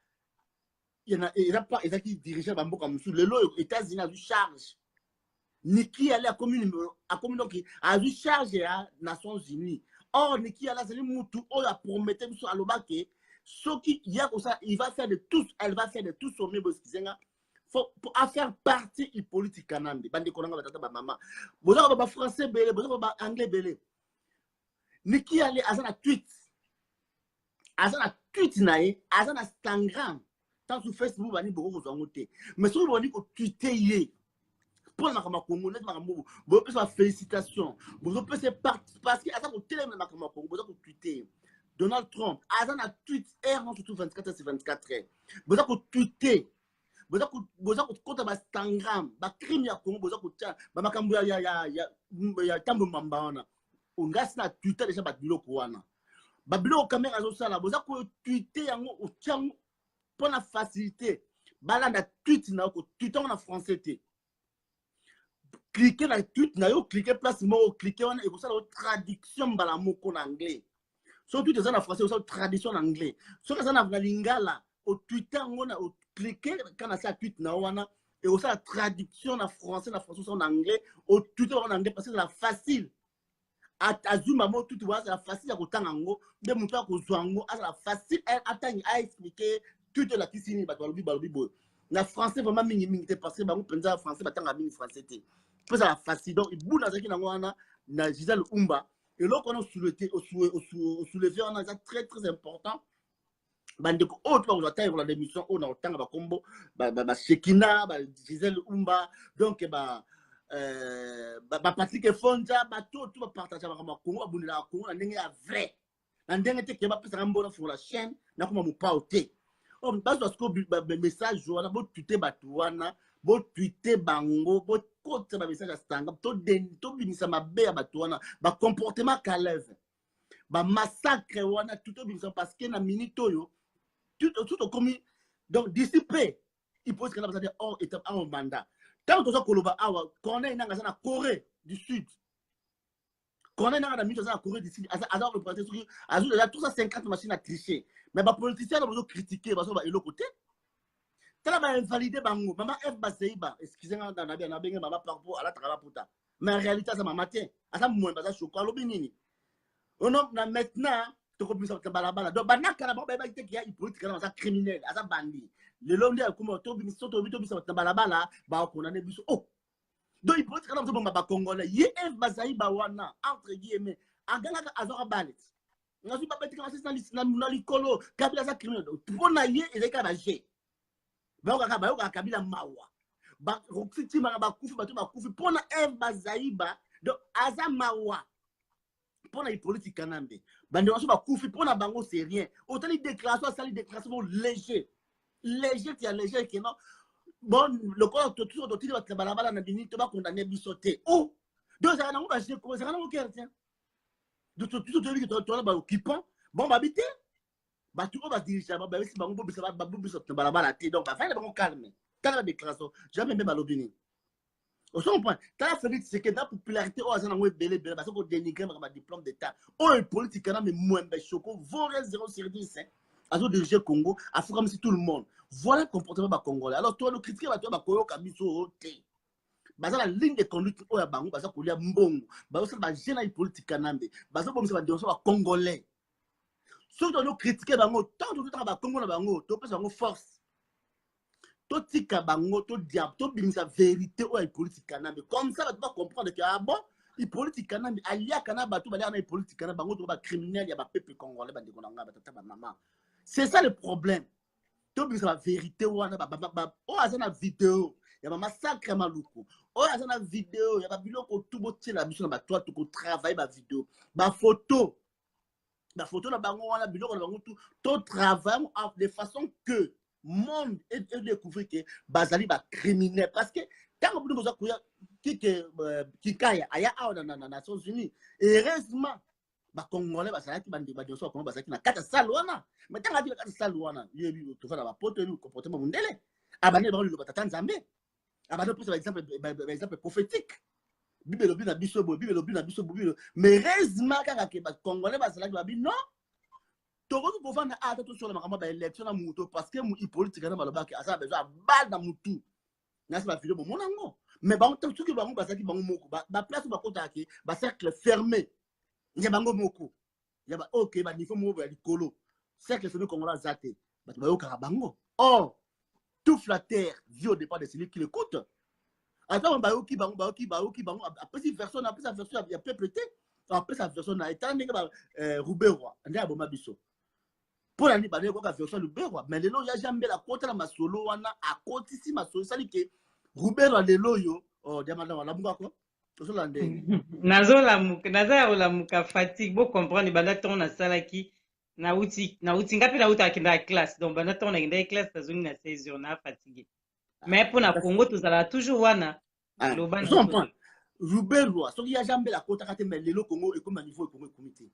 il a pas qui dirigeait bamboka musu lelo États-Unis a eu charge Niki allait à commune donc a eu charge ya Nations Unies. Or, Niki Allah, c'est mutu oya promettait sur alobake, ce qui y a comme ça, il va faire de tous, elle va faire de tous sommet boskizenga. Faut pour faire partie du politique kanambe. Bande konanga batata ba maman. Boza ba français belé, boza ba anglais belé. Niki allait azana tweet nae, azana Instagram, tant sur Facebook bani boko kozangote. Mais sur bani ko tweeter yé. Pour la Congo, vous pouvez félicitations. Vous pouvez parce que à ça vous télé na Congo, vous pouvez tweeter. Donald Trump, à ça na tweet R surtout 24 sur 24 heures. Vous pouvez tweeter. Vous pouvez compte ba Instagram, ba crime ya Congo, vous pouvez ba makambo ya tambo mambana. On gas na Twitter déjà ba biloko wana. Ba biloko caméra zo sala, vous pouvez tweeter yango o tiang pour la facilité. Ba na tweet na ko tweeter en français té. Cliquez dans le tweet, cliquez place mot, cliquez on et vous savez la traduction bala moko en anglais. Surtout des en français, vous savez traduction en anglais. Sur les en lingala, au Twitter on a cliquez quand on a tweet na wana et vous savez la traduction en français en anglais, au Twitter en anglais parce que c'est la facile. Azuma mo tout vois c'est la facile à kotanga ngo, de muto ko zwango, c'est la facile attendre à expliquer tout de la kisini ba balobi bo. Na français vraiment mingi parce que ba mo penza français ba tanga mingi français té. Pour ça facile donc il boule dans ce qui na Gisèle Umba et là qu'on a soulevé on a très très important bande ko autre on doit tailler la démission on a autant ba combo ba Shekina ba Gisèle Umba donc ba Patrick Fonja ba tout ba partager ba Congo abundela Congo na ndenge ya vrai na ndenge te ke ba pesa mbona sur la chaîne na kuma mu paoté on base parce que message wana bo tuté batu wana bo tweeter bango bo côté ba message stanga to binisa mabe ya batu wana ba comportement calève ba massacre wana tout binisa parce que na minute oyo tout comme donc dissipé il pose que là dire oh étape en mandat Tant que Koloba Awa, Corneille n'a pas Corée du Sud. Corneille n'a pas la Corée du Sud. Alors, le président, il a tout ça 50 machines à tricher. Mais les politiciens ont critiqué, parce qu'ils ont côté. Tala ba invalider bango mama F Baseiba excusez-moi dans na bien na benga mama par rapport à la travail puta mais en réalité ça mama tien asa moins baza choko alobi nini ono na maintenant to ko bisa balabala donc banaka na ba ba ite ki ya politique na ça criminel asa bandi le long de comme to bisa balabala ba ko na ne biso oh donc il politique na ba congolais ye F Baseiba wana entre guillemets angala azora balet ngazu ba betika na likolo kabila za criminel pour na ye ezeka ba G Bayoka Kabila Mawa. Roxiti Marabakufi, Batubakufi, Pona F Bazaiba, donc Aza Mawa. Pona y politique Kanambe. Banderanso Bakufi, Pona Bango, c'est rien. Autant les déclarations, ça les déclarations légers. Léger, tu as léger, qui non. Bon, le corps, tout le monde, tu vas te balabala, n'a bien tu vas condamner Bissoté. Oh! Donc, ça n'a pas de quoi, ça n'a pas de donc, tout le monde, tu vas occupant. Bon, m'habiter. Bah tu vas diriger bah si bango bisa ba bisa balabala té donc bah faire bango calme t'as la déclaration jamais même à l'obtenir au son point t'as fait c'est que la popularité au azana ngwe belé parce que dénigrer ma diplôme d'état oh politique na mais moins be choco voler 0 sur 10 azo diriger Congo Afrique comme si tout le monde voilà le comportement ba congolais alors toi le critiquer ba toi ba koyo kabiso té baza la ligne de conduite au ya bango baza kolia mbongo baza ba jeune politique kanambe baza bomisa ba dénoncer ba congolais. Ceux qui ont critiqué bango, tant que tu as Congo na bango, tu peux bango force. Tu tika bango, tu diable, tu bin sa vérité ou la politique canambe. Comme ça, tu vas comprendre que ah bon, la politique canambe, alia canaba, tu vas aller dans la politique canambe, bango tu vas criminel, il y a pas peuple congolais, bande konanga, tata maman. C'est ça le problème. Tu bin sa vérité ou na oh azana vidéo, il y a massacre maluku. Oh azana vidéo, il y a pas biloko tout botti la mission ba toi tu travailler ba vidéo, ba photo. La photo na bango wana biloko na bango tout travail de façon que monde et découvrir que bazali ba criminel parce que tant que vous avez qui kaya aya na Nations Unies heureusement ba congolais bazali ki bandi ba doso ko bazali na kata salwana mais tant que kata salwana yebi to fa na ba poto ni comportement mundele abane ba lo batata nzambe abane pour exemple prophétique Bible lobi na biso mais heureusement kaka ke ba congolais bazala ba bi non to ko ko vana ata to sur la makamba ba élection na muto parce que mu politique na baloba ke asa besoin bal na mutu na sa vidéo mon nango mais ba to ki ba mu bazaki ba moko ba place ba kota ke ba cercle fermé ya bango moko ya ba OK ba niveau mo ba likolo cercle fermé congolais zate ba to ba yoka bango oh tout la terre vit au départ de celui qui l'écoute. Attends, baoki bango après cette version il y a peuple après sa version na étant Ruberwa ndé aboma biso pour la ni ba ko ka version Ruberwa mais lelo ya jambe la kota na masolo wana akoti si masolo sali ke Ruberwa lelo yo oh demanda wala bunga ko to so lande nazola muka fatigue bo comprendre banda ton na salaki na uti ngapi na uta kinda classe donc banda ton na kinda classe ta zone na 16 jours na fatigué. Mais pour la Congo, tu as toujours wana. Ruberwa, ce qui a jamais la côte à mais le Congo est comme un niveau comme comité.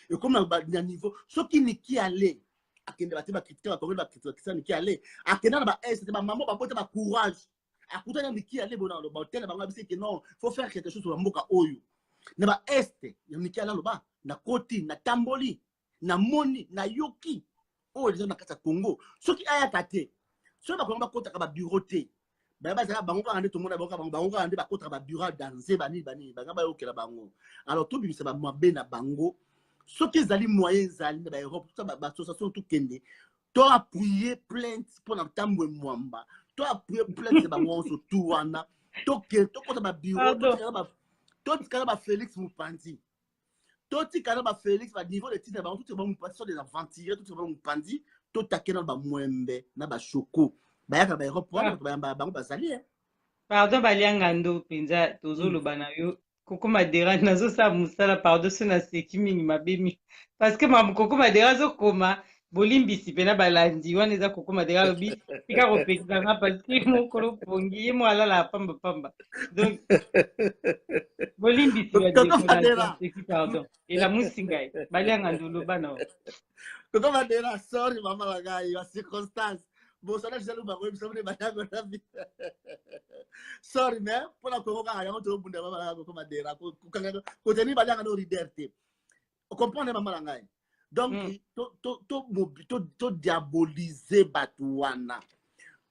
Et comme un niveau, ce qui n'est qui allait, à qui ne va pas critiquer, à qui allait, à qui n'a pas est, ma maman va porter ma courage. À côté de qui allait, bon, le bâtiment, la maman dit que non, il faut faire quelque chose sur la moka oyo. Ne va est, il y a un qui allait là-bas, na koti, na tamboli, na moni, na yoki. Oh, les gens na kata Congo. Ce qui a été. So ba konga kota ka bureauté ba za bango ka ande to mona bango ka ande ba kota ba bureau danser bani ba ba yokela bango alors to bimisa ba mabe na bango soki zali moyen zali ba Europe to ba association to kende to appuyer plainte pour na tambwe mwamba to appuyer plainte ba monso tout wana to kota ba bureau to tikala ba Félix Mupanzi to tikala ba Félix ba niveau de titre ba tout ba Mupanzi sont des aventuriers tout ba Mupanzi to takena ba mwembe na ba choko ba yaka ba Europe ba bango bazali pardon balianga ndo penza tozolo bana yo koko madera nazo sa musala pardon sona seki mingi mabemi parce que ma koko madera zo koma bolimbisi pena balandi wana eza koko madera bi pika kopekisa nga parce que mon kolo pongi ye mo alala pamba donc bolimbisi ya pardon et la musingai balianga ndo bana Koko Madera, sorry mama la circonstance. Bon, ça là, je vais vous parler de la vie. sorry mais pour la Congo quand on te bunda mama comme adera ko teni balanga no liberté comprendre mama langai donc to diaboliser batuana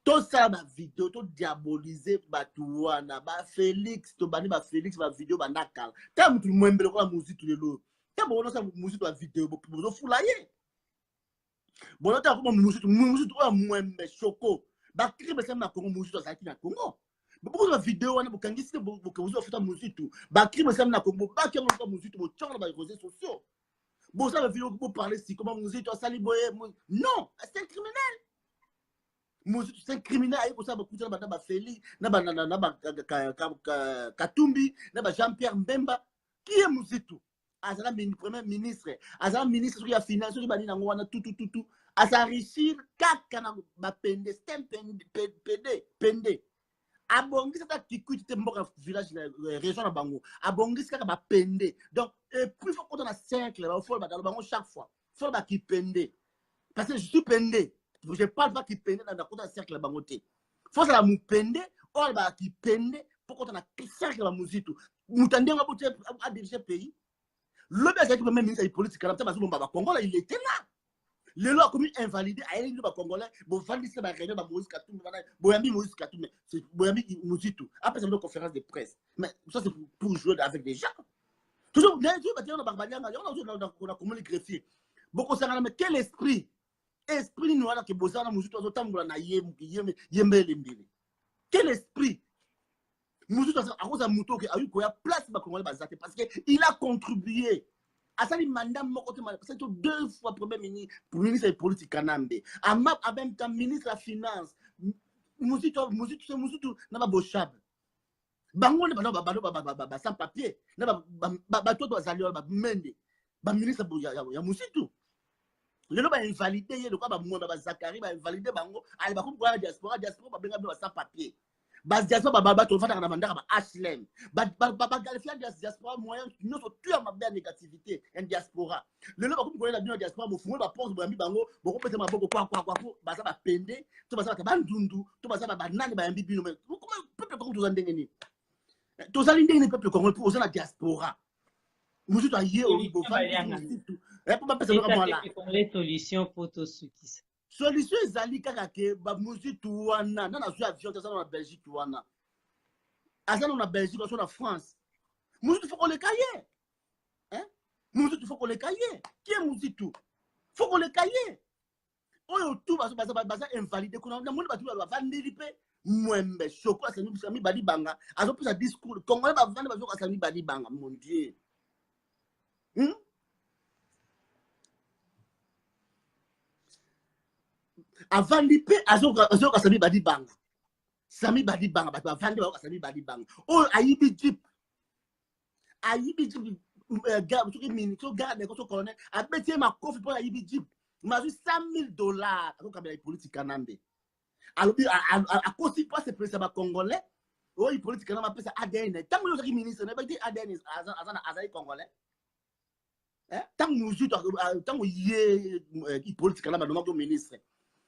to ça ba vidéo to diaboliser batuana ba Félix to bani ba Félix ba vidéo ba nakala ta mutu mwembele ko la musique le lo ta bona sa musique ba vidéo bo fulaye bona ta ko musique to mwembe choko ba kribe sa na Congo musique to zaki na Congo beaucoup de vidéos on a beaucoup de beaucoup de photos musique tout ba crime ça na Congo ba qui on musique bo tchon ba réseaux sociaux bon ça vidéo pour parler si comment musique to sali boye non c'est un criminel musique c'est un criminel ayi ko ça ba kuta ba Félix na ba Katumbi na ba Jean-Pierre Mbemba qui est musique tout azala premier ministre azala ministre qui a finance qui ba ni nango wana tout asa richir kaka na ba pende stem pende abongisa ta kikuiti te mboka village région na bango abongisa kaka ba pende donc et plus faut qu'on a cercle ba faut ba bango chaque fois faut ba ki pende parce que je suis pendé je parle pas qui pende dans la cercle bango te faut ça la mu pende or ba ki pende pour qu'on a cercle la musique mutande nga bote a diriger pays le bien c'est que même ministre politique là ba ba Congo là il était là le loi comme invalidé à l'église ba congolais bo vandise ba réunion ba Moïse Katumbi boyambi Moïse Katumbi c'est boyambi musique tout après c'est une conférence de presse mais ça c'est pour jouer avec des gens toujours bien sûr ba tiana ba banyanga on a comment les greffier beaucoup ça mais quel esprit ni wala ke bozana musique to tambola na yembele mbili quel esprit musique to à cause muto ke ayu ko ya place ba congolais ba zate parce que il a contribué asali mandam moko te c'est tout 2 fois premier ministre de politique kanambe en même temps ministre de la finance musique na ba boshab bango ne ba sans papier na ba to bazali ba mende ba ministre ya musique le ba invalidé ye de quoi ba mwamba ba Zakari ba invalidé bango ali ba ko diaspora ba benga ba sans papier bas diaspora ba to fata na mandaka ba HLM ba qualifier diaspora moyen nous tu as ma belle négativité en diaspora le ba ko la bien diaspora mo fungo ba pose ba mi bango bo ko pete ma boko kwa ba ça ba pende to ba ça ba ndundu to ba ça ba nani ba mbi bino mais comment peuple ko to zandenge ni to zali ndenge peuple ko pour la diaspora mo to aye o bo fa tout et pour pas passer le moment là les solutions pour tout ce qui ça solution ezali kaka ke ba musique wana na zo avion ça na Belgique wana azana na Belgique so na France musique faut qu'on les cahier hein musique faut qu'on les cahier qui est musique tout faut qu'on les cahier oyo tout ba invalidé kuna na monde ba tout ba vandeli pe mwembe choko asami badi banga azo pesa discours congolais ba vande ba zo asami badi banga mon dieu avant l'IP azo sami badi banga ba vande ba sami badi banga oh ayibi jeep gars to mini to garde ko to colonel a betie ma coffre pour ayibi jeep ma $100,000 ako kabela politique kanambe alors a cause pas ce président congolais oh politique kanambe pesa ADN tant que le ministre ne pas dire ADN azali congolais tant que yé politique kanambe no ministre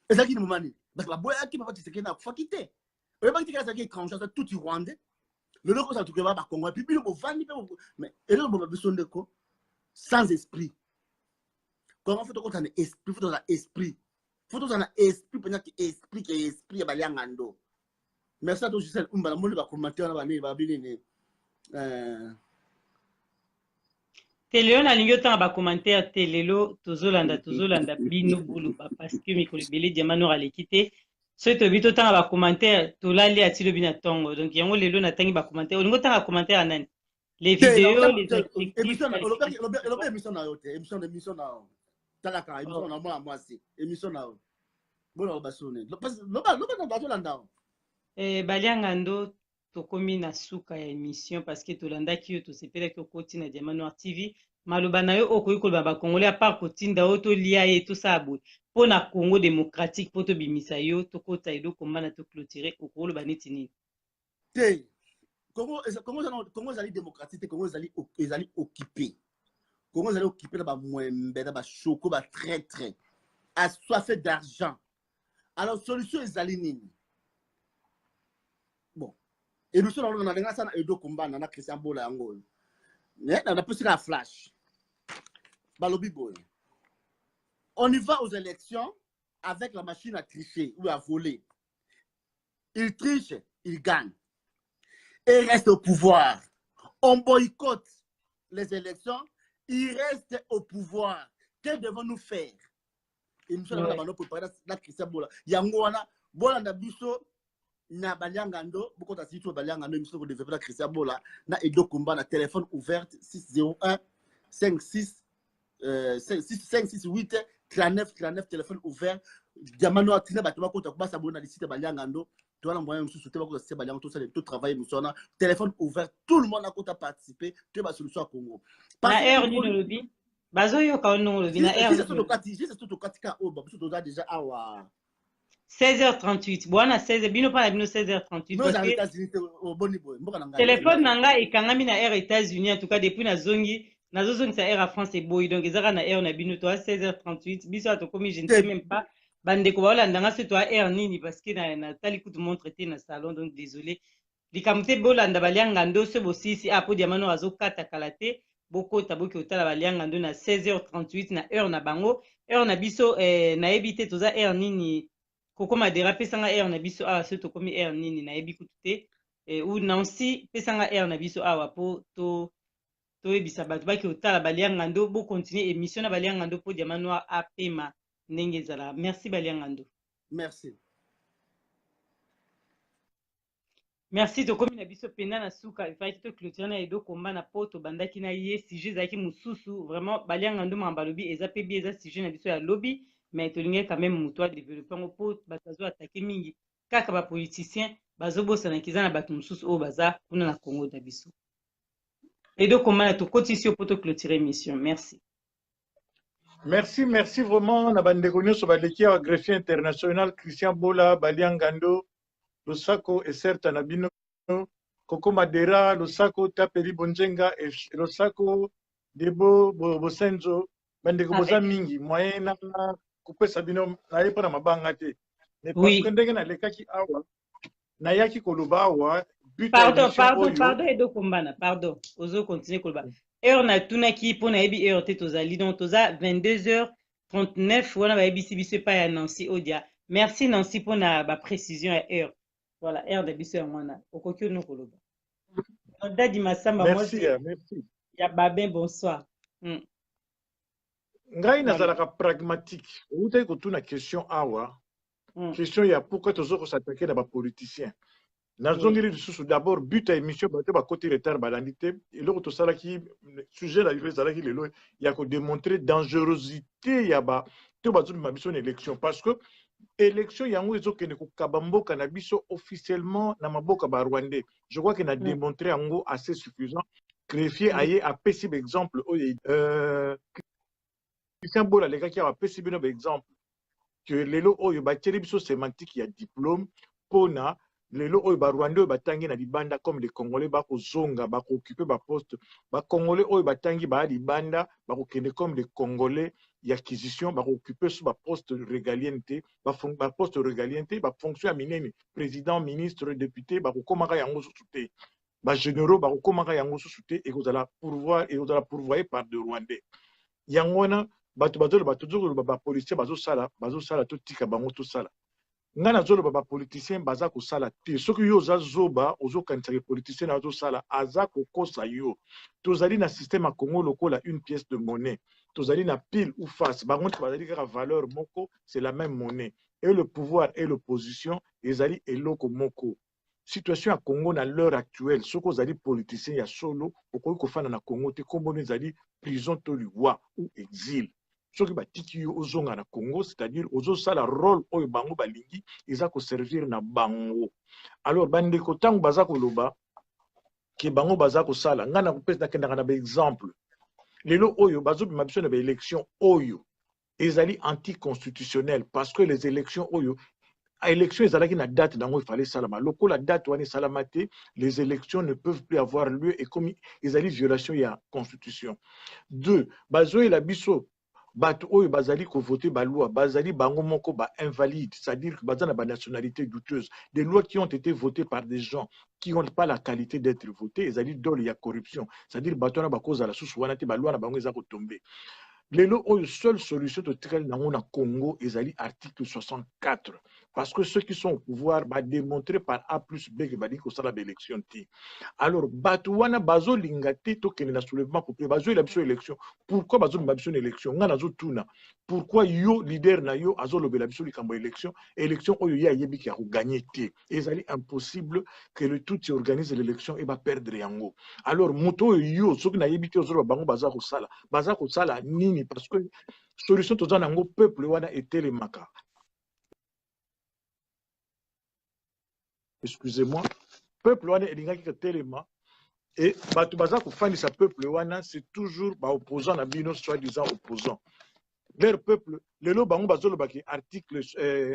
et ça qui nous manie parce que la boya qui peut pas na faut quitter et pas quitter ça qui étranger ça tout rwandais le loco ça tout que va ba Congo puis le vandi mais et le bon besoin de quoi sans esprit comment faut qu'on ait esprit faut qu'on ait esprit pendant que esprit ba liangando mais ça tout juste umba mo le ba commenter na ba ni ba bilini Teleo na lingi otanga ba commentaire telelo tozolanda bino bulu parce que mikolo belé diamano aleki te so to bito tanga ba commentaire tolali atilo bina tongo donc yango lelo na tangi ba commentaire olingo tanga commentaire nani les vidéos les émission na yote émission na talaka émission na moi si émission na bona ba sonné lo tolanda balianga ndo tokomi na suka ya émission parce que tolandaki yo tosepelaki okoti na Diamant Noir TV maloba na yo okoki koloba bakongolais à part kotinda o tolia ye tosala boye mpo na Congo démocratique mpo tobimisa yo tokota eloko mbana toclôturer okoloba neti nini te Congo ezali démocratique te Congo ezali occupé Congo ezali occupé na bamwembe na bashoko batraître assoiffé d'argent alors solution ezali nini bon Et nous sommes dans la Edo Kumba, dans la Christian Bola Angol. Mais on a plus qu'un flash. Balobi boy. On y va aux élections avec la machine à tricher ou à voler. Il triche, il gagne. Et reste au pouvoir. On boycotte les élections, il reste au pouvoir. Que devons-nous faire? Et nous sommes dans la Christian Bola. Yangoana, Bola Nabiso, na Baliangando, beaucoup d'assistants Baliangando, nous sommes développés la Christian Bola, na Edo Kumba, na téléphone ouvert 601 56 568 39 39, téléphone ouvert. Diamano a tiré bâtiment contre quoi ça bonne à l'issue de Baliangando. Tu as l'envoyé un sous-souté, c'est Baliangando, tout ça, tout travail, nous sommes téléphone ouvert. Tout le monde a compté participer. Tu as solution à Congo. Na air ni lobby. Bazo yo ka no lobby na air. C'est tout le cas, c'est tout le cas ka o, parce que déjà awa. 16h38. Bwana 16 bino pa bino 16h38 parce que États-Unis au bon niveau. téléphone nanga ekangami na air États-Unis en tout cas depuis na zongi sa air à France et boy donc ezaka na air na bino to 16h38 biso to komi je ne sais même pas bande ko wala ndanga se to air nini parce que na tali coup de montre était na salon donc désolé likamte bolanda balianga ndo se bosisi apo diamano azokata kalate boko taboki otala balianga ndo na 16h38 na heure na bango heure na biso na ebité toza air nini kokoma déraper sanga air na biso awa se tokomi air nini na yebi kutu te ou Nancy pesanga air na biso awa po to ebisa bato baki otala balianga ndo bo continuer émission na balianga ndo po diamant noir apema ndenge ezala. Merci balianga ndo. Merci. Merci tokomi na biso pena na suka ifaki to clôturer na Edo Kumba na poto bandaki na ye sujet zaki mususu vraiment balianga ndo mamba lobi eza pebi eza sujet na biso ya lobby mais tolingi quand même muto a développer ngo po batazo attaquer mingi kaka ba politicien bazobosana kiza na bato mususu o baza kuna na Congo na biso. Edo Kumba na to kotisi po to clôturer émission. Merci. Merci vraiment na bandeko nyonso baleki ya greffier international Christian Bola Baliangando Losako et certes na bino Koko Madera Losako Tapeli Bonjenga et Losako Debo Bosenzo bandeko boza mingi moyen na kupesa bino na yepa na mabanga te mais parce que ndenge na lekaki awa na yaki koloba awa pardon Edo Kumba na pardon ozo continuer koloba heure na tunaki po na yebi heure te tozali donc toza 22h39 wana ba yebi biso pa ya Nancy Odia. Merci Nancy pour na ba précision ya heure. Voilà, heure de biso ya mwana okoki no koloba. Dadi Masamba merci. Ya babin bonsoir. Ngai nazalaka pragmatique. Outai kotuna question awa. Question ya pourquoi tozoko s'attaquer na ba politicien. Nazongeli lisusu d'abord but à émission bato ba côté retard balandité et loko tosala ki sujet la ezala ki lelo ya ko démontrer dangerosité ya ba to bazo ma biso élection parce que élection yango ezokende ko kabamboka na biso officiellement na maboka ba Rwandais. Je crois que na démontré yango assez suffisant. Greffier aye a pesi exemple Christian Bola les gars qui a pesi bino exemple que lelo oyo ba tiri biso sémantique ya diplôme pona lelo oyo ba Rwandais batangi na libanda comme les Congolais ba ko zonga ba ko occuper ba poste ba Congolais oyo batangi ba libanda ba ko kende comme les Congolais l'acquisition ba ko occuper sur ba poste régalienté ba poste régalienté ba fonction ya minene président ministre député ba ko komaka yango souté ba généraux ba ko komaka yango souté et vous allez pourvoir par de Rwandais yangona bato bazolo ba policier bazo sala to tika bango to sala ngana zolo ba politicien baza ko sala te soki yo za zoba ozo kanisa ke politicien na zo sala aza ko kosa yo tozali na système a Congo lokola une pièce de monnaie tozali na pile ou face bango bazali ka valeur moko c'est la même monnaie et le pouvoir et l'opposition ezali eloko moko situation à Congo na l'heure actuelle soko zali politicien ya solo okoki kofana na Congo te kombo ezali prison to liwa ou exil soki batiki yo ozonga na Congo c'est-à-dire ozosala rôle oyo bango balingi eza ko servir na bango alors bandeko tango baza koloba ke bango baza ko sala ngana kopesa kendanga na exemple lelo oyo bazobima biso na ba élection oyo ezali anticonstitutionnel parce que les élections oyo élection ezalaki na date dango il fallait salama lokola date wani salama te les élections ne peuvent plus avoir lieu et comme ezali violation ya constitution. 2 bazoyela biso bato oyo bazali ko voter ba loi bazali bango moko ba invalide, c'est-à-dire que bazana ba nationalité douteuse, des lois qui ont été votées par des gens qui n'ont pas la qualité d'être votés, ezali dole ya corruption, c'est-à-dire bato na ba cause la sous wana te ba loi na bango eza ko tomber. Lelo oyo seule solution totali nango na Congo ezali article 64, parce que ceux qui sont au pouvoir va démontrer par A plus B que badi ko sala ba élection ti. Alors bato wana bazo lingate to kene na soulèvement populaire bazo la biso élection. Pourquoi bazo ba biso élection nga nazo tuna? Pourquoi yo leader na yo azo lobela biso likambo élection oyo ya yebi ki a gagner te. Ezali impossible que le tout organise l'élection et va perdre yango. Alors moto yo soki na yebi te ozo bango baza ko sala nini, parce que solution to zana ngo peuple wana etelemaka. Excusez-moi, peuple wana elingaki telema et bato baza ko fandisa peuple wana c'est toujours ba opposant na bino soi-disant opposant. Leur peuple, le lo bango bazolo baki article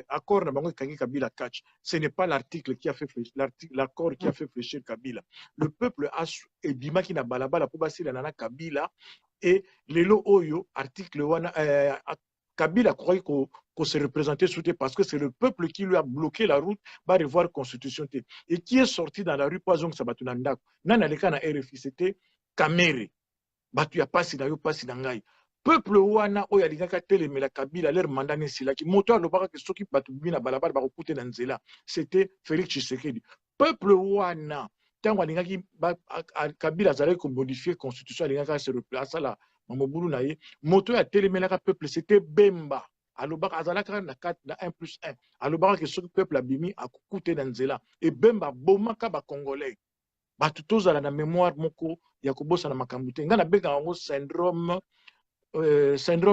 accord na bango kangi Kabila catch. Ce n'est pas l'article qui a fait l'accord qui a fait fléchir Kabila. Le peuple a ebima ki na balabala po basila na Kabila et le lo oyo article wana Kabila croyait qu'on se représentait sous parce que c'est le peuple qui lui a bloqué la route va revoir la constitution et qui est sorti dans la rue Poison Sabatunanda. Nana leka na RFI c'était Kamere. Batu ya pasi na yo pasi na ngai. Peuple wana oyo alingaka telemela Kabila leur mandat nesilaki moto alobaka ke soki batu bina balabala ba kokute na nzela, c'était Félix Tshisekedi. Peuple wana tango alingaki Kabila azalaki ko modifier constitution alingaka se replacer la Mamobulu na ye moto ya telemelaka peuple c'était Bemba alobaka azalaka na 1+1 alobaka ke soki peuple abimi akokute na nzela et Bemba bomaka ba congolais batu tozala na mémoire moko ya kobosa na makambo te nga na beka yango syndrome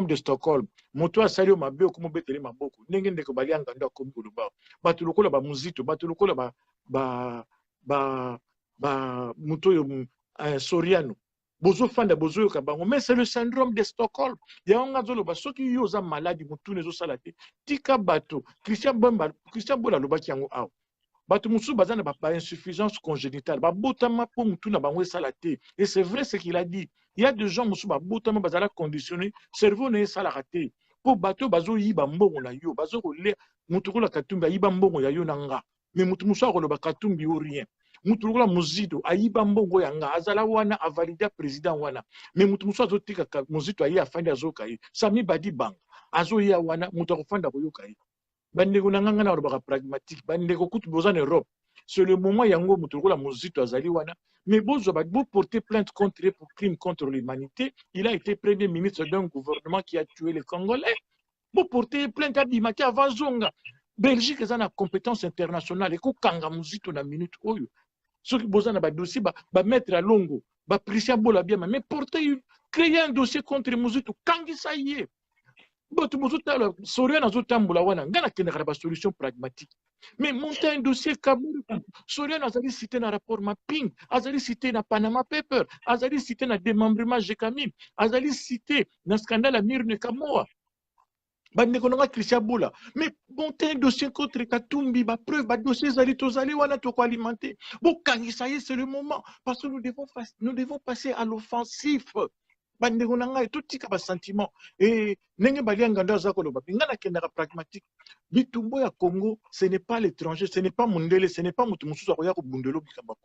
de Stockholm. Moto asali o mabe okumo betele maboko ndenge ndeko balianga ndo akomi koloba batu lokola ba muzito batu lokola ba moto yo Soriano bozo fanda bozo yoka bango, mais c'est le syndrome de Stockholm. Ya onga zolo ba soki yo za maladi mutune zo salate tika bato Christian Bola lobaki yango aw bato musu bazana ba insuffisance congénitale ba botama po mutuna bango salate. Et c'est vrai ce qu'il a dit. Il y a des gens musu ba botama bazala conditionné cerveau ne sala raté po bato bazo yiba mbongo na yo bazo le mutukula katumbi yiba mbongo ya yo nanga, mais mutu musu akoloba katumbi o rien mutu lokola muzito ayiba mbongo yanga azala wana avalida président wana, mais mutu musu azotika muzito ayi afandi azoka ye sami badi banga azoya wana mutu akofanda koyoka ye bandeko na nganga na olobaka pragmatique bandeko kutu boza na Europe. C'est le moment yango mutu lokola muzito azali wana, mais bozo ba porter plainte contre lui pour crime contre l'humanité. Il a été premier ministre d'un gouvernement qui a tué les Congolais. Bo porter plainte à Bimaki avant Zonga. Belgique est en compétence internationale et ko kanga muzito na minute oyo. Ceux qui besoin de dossier, mettre à longo, Christian Bola bien, mais porter, créer un dossier contre Mouzito, quand ça y est. Soriano Zotambola wana, ngana kena solution pragmatique. Mais monter un dossier Kabul, Soriano azali cité dans rapport mapping, azali cité dans Panama Paper, azali cité dans démembrement Jekamim, azali cité dans scandale Amir Nekamoa. Christian Bola, mais monter un dossier contre Katumbi, preuve, dossier zali wana to alimenter. Bon, quand ça y est, c'est le moment, parce que nous devons passer à l'offensif. Tout tika sentiment et nenge balianga ndo azako ba ngana kendaka pragmatique bitumbo ya Congo, ce n'est pas l'étranger, ce n'est pas Mundele, ce n'est pas mutu mususu akoya ko bundelo bikamba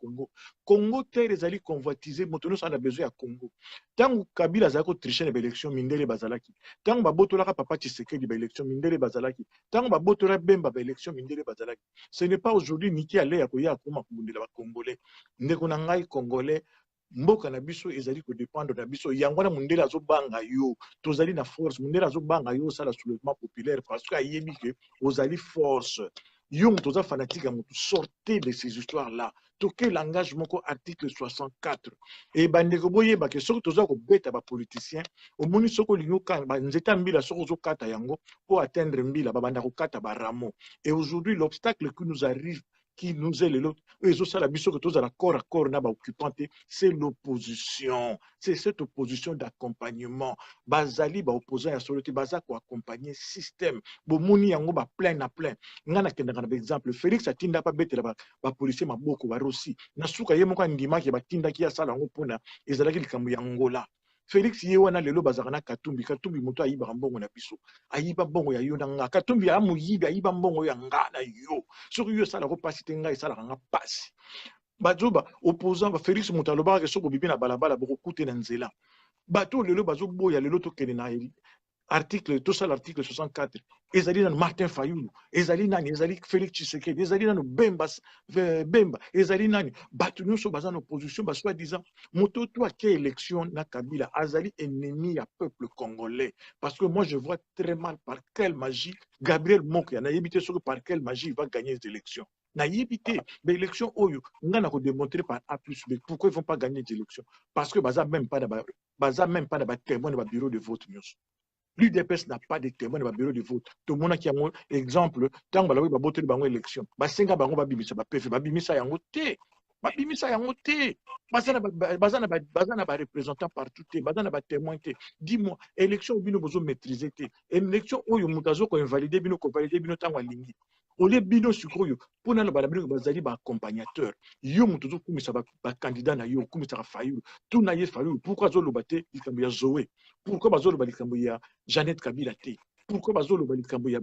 Congo terre ezali convoitiser mutu no a besoin ya Congo tangu Kabila azako tricher na élection Mindele bazalaki tangu babotolaka papa Tshisekedi ba élection Mindele bazalaki tangu babotola Bemba ba élection Mindele bazalaki. Ce n'est pas aujourd'hui niki ale ya koya akoma kubundela ba Congolais ndeko na ngai Congolais mboka na biso ezali ko dépendre na biso yango na Mundele azobanga yo tozali na force Mundele azobanga yo sala soulèvement populaire parce que ayebi que ozali force yo toza fanatique ya mutu sortez de ces histoires là toke l'engagement ko article 64 et bandeko boyeba ke soki toza ko beta ba politicien omoni soko lingo kan ba nzeta mbila soko zo kata yango pour atteindre mbila ba banda ko kata ba ramo. Et aujourd'hui l'obstacle qui nous arrive qui nous est l'autre, corps à corps, c'est l'opposition. C'est cette opposition d'accompagnement. Bazali, opposant à Soloti, Bazako accompagner système. Bomoni yango ba plein à plein. Ngana kendanga par exemple, Félix atinda pas bête ba policier maboko ba Rossi. Nasuka yemoko ndima ki batinda ki asala ngo pona ezalaki likambo ya Angola. Félix Yewana lelo bazarana Katumbi moto ayiba mbongo na biso ayiba mbongo ya yo na nga Katumbi amu yiba ayiba mbongo ya nga na yo soki yo sala ko pasi tenga isala nga pasi bazoba opposant ba Félix moto alobaka ke soko bibi na balabala boko kute na nzela bato lelo bazoboya lelo to kene na article tout ça l'article 64 ezali nanu Martin Fayulu ezali nani ezali Félix Tshisekedi ezali nanu Bemba ezali nani bato nyonso baza na opposition ba soi-disant moto to ake élection na Kabila azali ennemi ya peuple congolais parce que moi je vois très mal par quelle magie Gabriel Mokia na yebite soki par quelle magie il va gagner les élections na yebite ba élection oyo ngana ko démontrer par A plus B pourquoi ils vont pas gagner les élections parce que baza même pas na ba témoin de ba bureau de vote nyonso. L'UDPS n'a pas de témoins dans le bureau de vote. Tout le monde qui a un exemple, tant que vous avez une élection, basenga bango babimisa ba PV, babimisa yango te. Babimisa yango te. Bazana ba représentant partout te, bazana ba témoin te. Dis-moi, élection bino bozo maîtriser te. Élection oyo mutazo ko invalider bino tango alingi. Ole bino sikoyo pona na balabino bazali ba accompagnateur. Yo mutuzo kumisa ba candidat na yo kumisa Fayulu. Tout na ye Fayulu. Pourquoi zo lobate likambo ya Zoé? Pourquoi bazo loba likambo ya Jeannette Kabila te? Pourquoi bazo loba likambo ya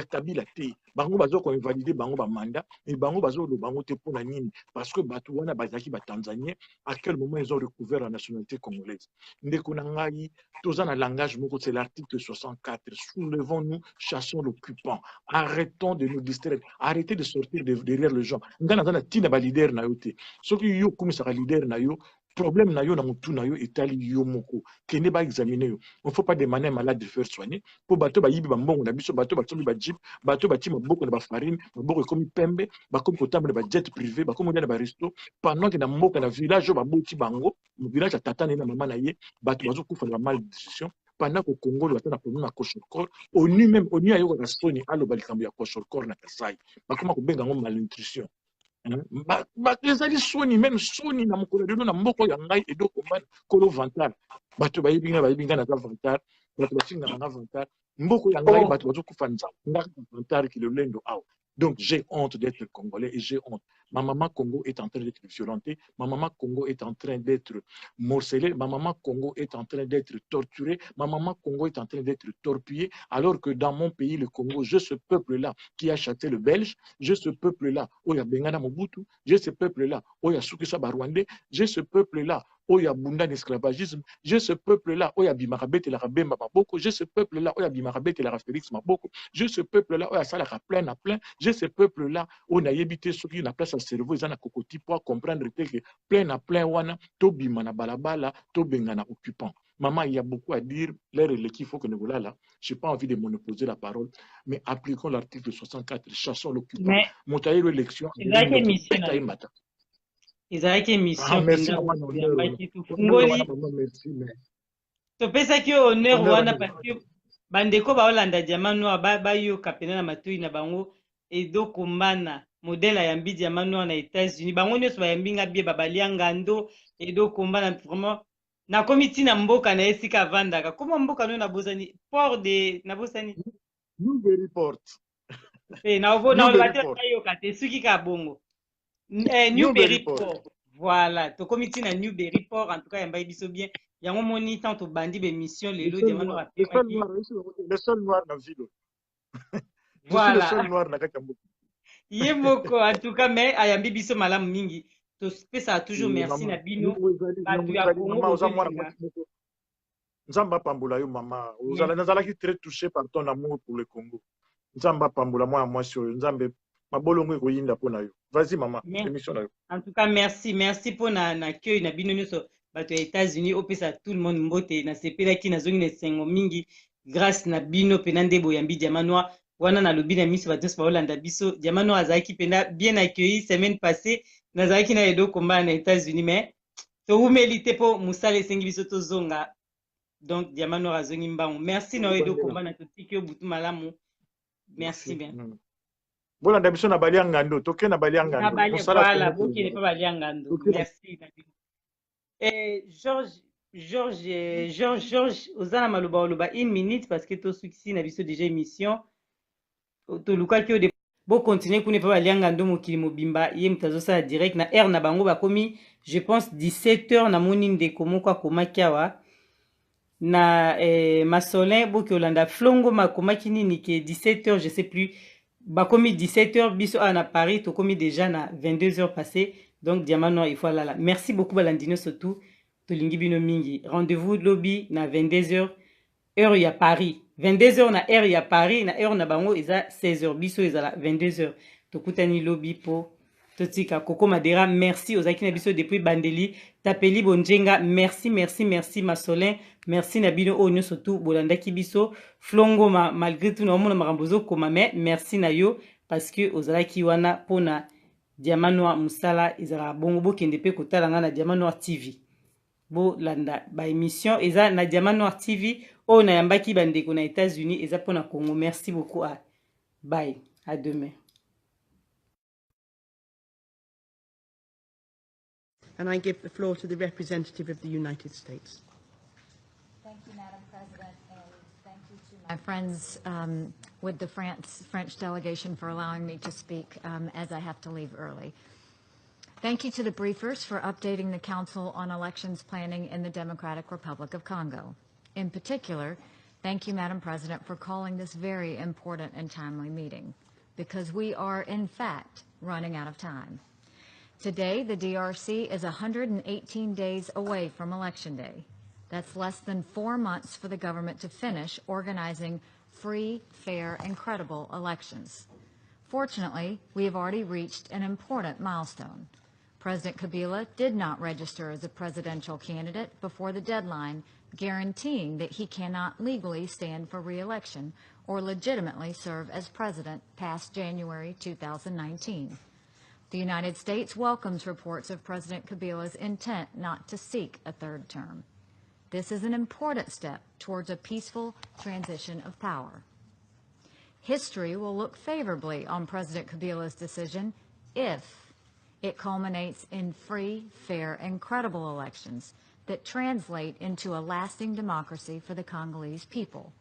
Kabila te? Bango bazo ko invalider bango ba mandat et bango bazo loba bango te pona nini parce que batu wana bazaki ba Tanzanien à quel moment ils ont recouvert la nationalité congolaise. Ndeko na ngai toza na langage moko c'est l'article 64. Soulevons-nous, chassons l'occupant. Arrêtons de nous distraire. Arrêtez de sortir derrière les gens. Ngana zana tina ba leader na yo te. Soki yo kumisa ka leader na yo problème na yo na mutu na yo etali yo moko kende ba examiner yo. On faut pas demander à malade de faire soigner pour bato ba yibi ba mbongo na biso bato ba tombi ba jeep bato ba tima boko na ba farine boko comme pembe ba comme kotamba ba jet privé ba comme na ba resto pendant que na mboka na village ba boti bango mu village tatane na mama na ye bato bazo kufa na mal décision pendant que Congo le batana problème na koshokor onu même onu ayo ka stoni alo ba likambo ya koshokor na Kasai ba kuma ko benga ngo malnutrition. Ezali soni même soni na mokolo lelo na mboko ya ngai edo komana kolo vantar bato bayibinga na vantar bato basinga na vantar mboko ya ngai bato bazokufa nzambe ngaka vantar ki lolendo awa. Donc j'ai honte d'être congolais et j'ai honte. Ma maman Congo est en train d'être violentée, ma maman Congo est en train d'être morcelée, ma maman Congo est en train d'être torturée, ma maman Congo est en train d'être torpillée, alors que dans mon pays, le Congo, j'ai ce peuple-là qui a châté le Belge, j'ai ce peuple-là, où il y a Bengana Mobutu, j'ai ce peuple-là, où il y a Soukissa Barwandé, j'ai ce peuple-là, où il y a Bunda d'esclavagisme, j'ai ce peuple-là, où il y a Bimarabet et la Rabemba Maboko, j'ai ce peuple-là, où il y a Bimarabet et la Félix Maboko, j'ai ce peuple-là, où il y a Salaka plein à plein, j'ai ce peuple-là, où il y a Yébité, ceux qui ont place à cerveau, ils ont un cocoti pour comprendre que plein à plein, wana, to bimana balabala, to bengana occupant. Maman, il y a beaucoup à dire, l'air et l'équipe, il faut que nous voilà là. Je n'ai pas envie de monopoliser la parole, mais appliquons l'article 64, chassons l'occupant. Montaïro élection, ezalaki émission merci topesaki honneur wana parce que bandeko baolanda diamant noir bayoka pena na matoi na bango edo kombana modèle ayambi diamant noir na États-Unis bango nyonso bayambinga bie babalia ngando edo kombana vraiment nakomi ntina mboka na esika avandaka koma mboka no nabosani port de nabosani Newberry Port naoloba te bayoka te soki ka bongo Newberry Port. Voilà, to comité na Newberry Port en tout cas yamba biso bien. Yango moni tant to bandi be mission lelo diamant noir. Le seul noir na ville. Voilà. Le seul noir na kakambo. Yemoko en tout cas mais ayambi biso malamu mingi. To pesa toujours merci na bino. Batu ya Congo. Nzamba pambula yo mama. Nazalaki très touché par ton amour pour le Congo. Nzamba pambula moi sur Nzambe. Vas-y, maman. En tout cas, merci pour l'accueil na bino nyonso bato ya États-Unis opesa tout le monde mbote na sepelaki na zongi na sengo mingi grâce na bino pena nde boyambi diamant noir wana na lobi na miso bato baolanda biso diamant noir azalaki pena bien accueilli semaine passée nazalaki na edo komba na États-Unis mais toumeli te po musala esengi biso tozonga donc diamant noir azongi mbango merci na edo komba na totiki yo butu malamu merci bien. Voilà, d'habitude, on a balayé en gando. Toké na balayé en gando. Voilà, vous qui n'êtes pas balayé en gando. Merci. Georges, Ozana Maloba Oloba, 1 minute parce que tout succès n'a vu déjà émission. To luka ki o de bo continuer pour ne pas balayé en gando mokili mobimba. Yem tazo ça direct na air na bango ba komi, je pense 17h na monine de komo kwa koma kiawa. na Masolin boki olanda flongo makomaki nini ke 17h je sais plus bakomi 17h biso à Paris tokomi déjà na 22h passé donc Diamant Noir il faut là. Merci beaucoup balandino surtout tolingi bino mingi rendez-vous lobby na 22h heure ya Paris 22h na heure ya Paris na heure na bango eza 16h biso ezala 22h tokutani lobby po totika Coco Madera merci ozaki na biso depuis bandeli tapeli bonjenga merci Masolin merci na bino onyo surtout bolandaki biso flongo malgré tout na omona makambozo koma mais merci na yo parce que ozalaki wana pona Diamant Noir musala ezala bongo bokende pe kotala nga na Diamant Noir TV bo landa ba émission eza na Diamant Noir TV o na yambaki bandeko na États-Unis eza pona Congo. Merci beaucoup. Bye, à demain. And I give the floor to the representative of the United States. Thank you, Madam President, and thank you to my friends with the French delegation for allowing me to speak as I have to leave early. Thank you to the briefers for updating the Council on elections planning in the Democratic Republic of Congo. In particular, thank you, Madam President, for calling this very important and timely meeting, because we are, in fact, running out of time. Today, the DRC is 118 days away from Election Day. That's less than 4 months for the government to finish organizing free, fair, and credible elections. Fortunately, we have already reached an important milestone. President Kabila did not register as a presidential candidate before the deadline, guaranteeing that he cannot legally stand for re-election or legitimately serve as president past January 2019. The United States welcomes reports of President Kabila's intent not to seek a third term. This is an important step towards a peaceful transition of power. History will look favorably on President Kabila's decision if it culminates in free, fair, and credible elections that translate into a lasting democracy for the Congolese people,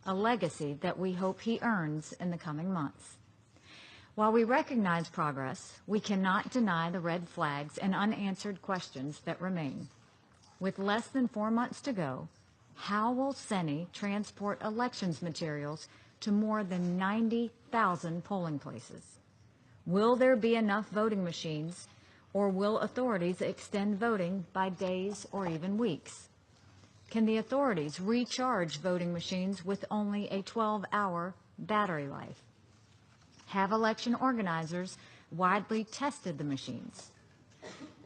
a legacy that we hope he earns in the coming months. While we recognize progress, we cannot deny the red flags and unanswered questions that remain. With less than 4 months to go, how will CENI transport elections materials to more than 90,000 polling places? Will there be enough voting machines, or will authorities extend voting by days or even weeks? Can the authorities recharge voting machines with only a 12-hour battery life? Have election organizers widely tested the machines?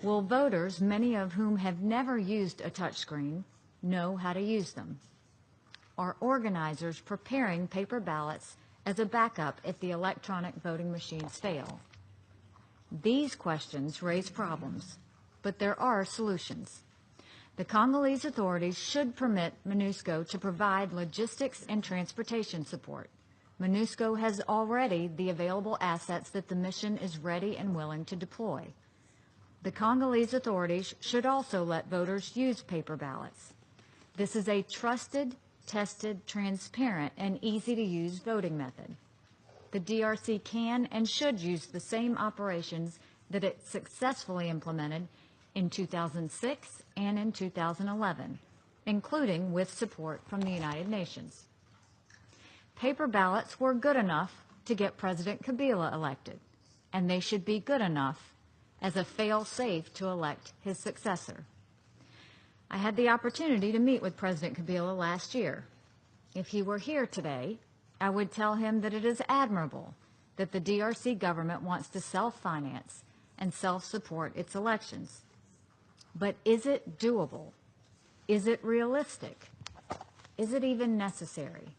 Will voters, many of whom have never used a touchscreen, know how to use them? Are organizers preparing paper ballots as a backup if the electronic voting machines fail? These questions raise problems, but there are solutions. The Congolese authorities should permit MONUSCO to provide logistics and transportation support. MONUSCO has already the available assets that the mission is ready and willing to deploy. The Congolese authorities should also let voters use paper ballots. This is a trusted, tested, transparent, and easy-to-use voting method. The DRC can and should use the same operations that it successfully implemented in 2006 and in 2011, including with support from the United Nations. Paper ballots were good enough to get President Kabila elected, and they should be good enough as a fail-safe to elect his successor. I had the opportunity to meet with President Kabila last year. If he were here today, I would tell him that it is admirable that the DRC government wants to self-finance and self-support its elections. But is it doable? Is it realistic? Is it even necessary?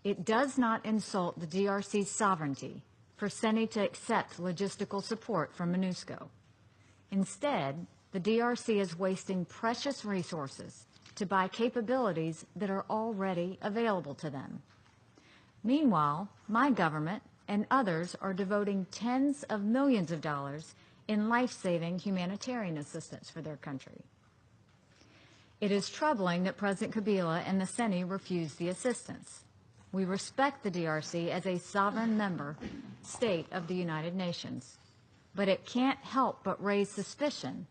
It does not insult the DRC's sovereignty for CENI to accept logistical support from MONUSCO. Instead, the DRC is wasting precious resources to buy capabilities that are already available to them. Meanwhile, my government and others are devoting tens of millions of dollars in life-saving humanitarian assistance for their country. It is troubling that President Kabila and the CENI refuse the assistance. We respect the DRC as a sovereign member state of the United Nations, but it can't help but raise suspicion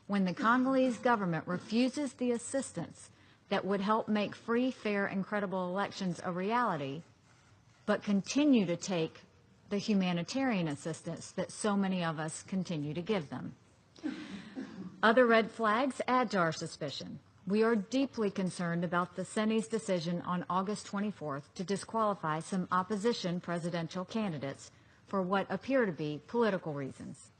when the Congolese government refuses the assistance that would help make free, fair, and credible elections a reality, but continue to take the humanitarian assistance that so many of us continue to give them. Other red flags add to our suspicion. We are deeply concerned about the Senate's decision on August 24th to disqualify some opposition presidential candidates for what appear to be political reasons.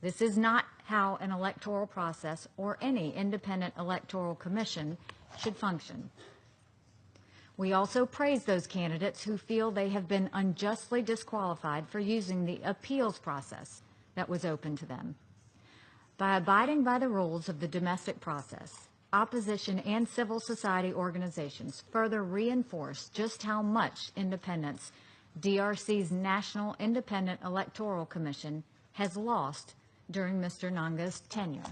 This is not how an electoral process or any independent electoral commission should function. We also praise those candidates who feel they have been unjustly disqualified for using the appeals process that was open to them. By abiding by the rules of the domestic process, opposition and civil society organizations further reinforce just how much independence DRC's National Independent Electoral Commission has lost during Mr. Nanga's tenure.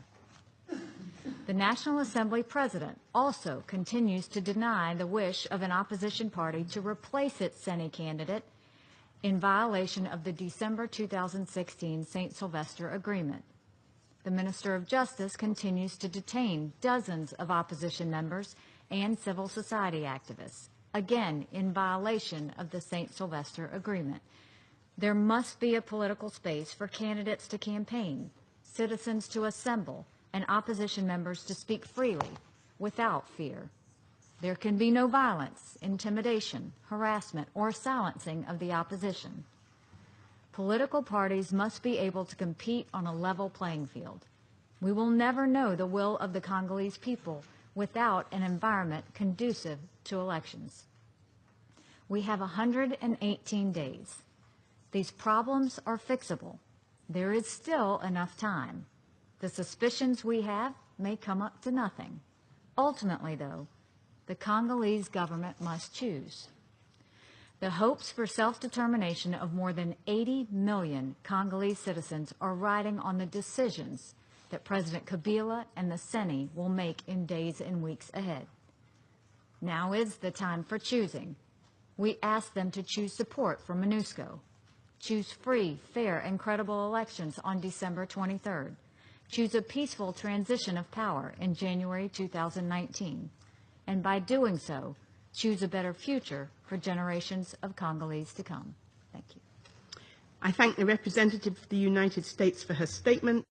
The National Assembly President also continues to deny the wish of an opposition party to replace its Senate candidate in violation of the December 2016 St. Sylvester Agreement. The Minister of Justice continues to detain dozens of opposition members and civil society activists, again in violation of the St. Sylvester Agreement. There must be a political space for candidates to campaign, citizens to assemble, and opposition members to speak freely without fear. There can be no violence, intimidation, harassment, or silencing of the opposition. Political parties must be able to compete on a level playing field. We will never know the will of the Congolese people without an environment conducive to elections. We have 118 days. These problems are fixable. There is still enough time. The suspicions we have may come up to nothing. Ultimately, though, the Congolese government must choose. The hopes for self-determination of more than 80 million Congolese citizens are riding on the decisions that President Kabila and the Senate will make in days and weeks ahead. Now is the time for choosing. We ask them to choose support for MONUSCO, choose free, fair, and credible elections on December 23rd, choose a peaceful transition of power in January 2019, and by doing so, choose a better future for generations of Congolese to come. Thank you. I thank the representative of the United States for her statement.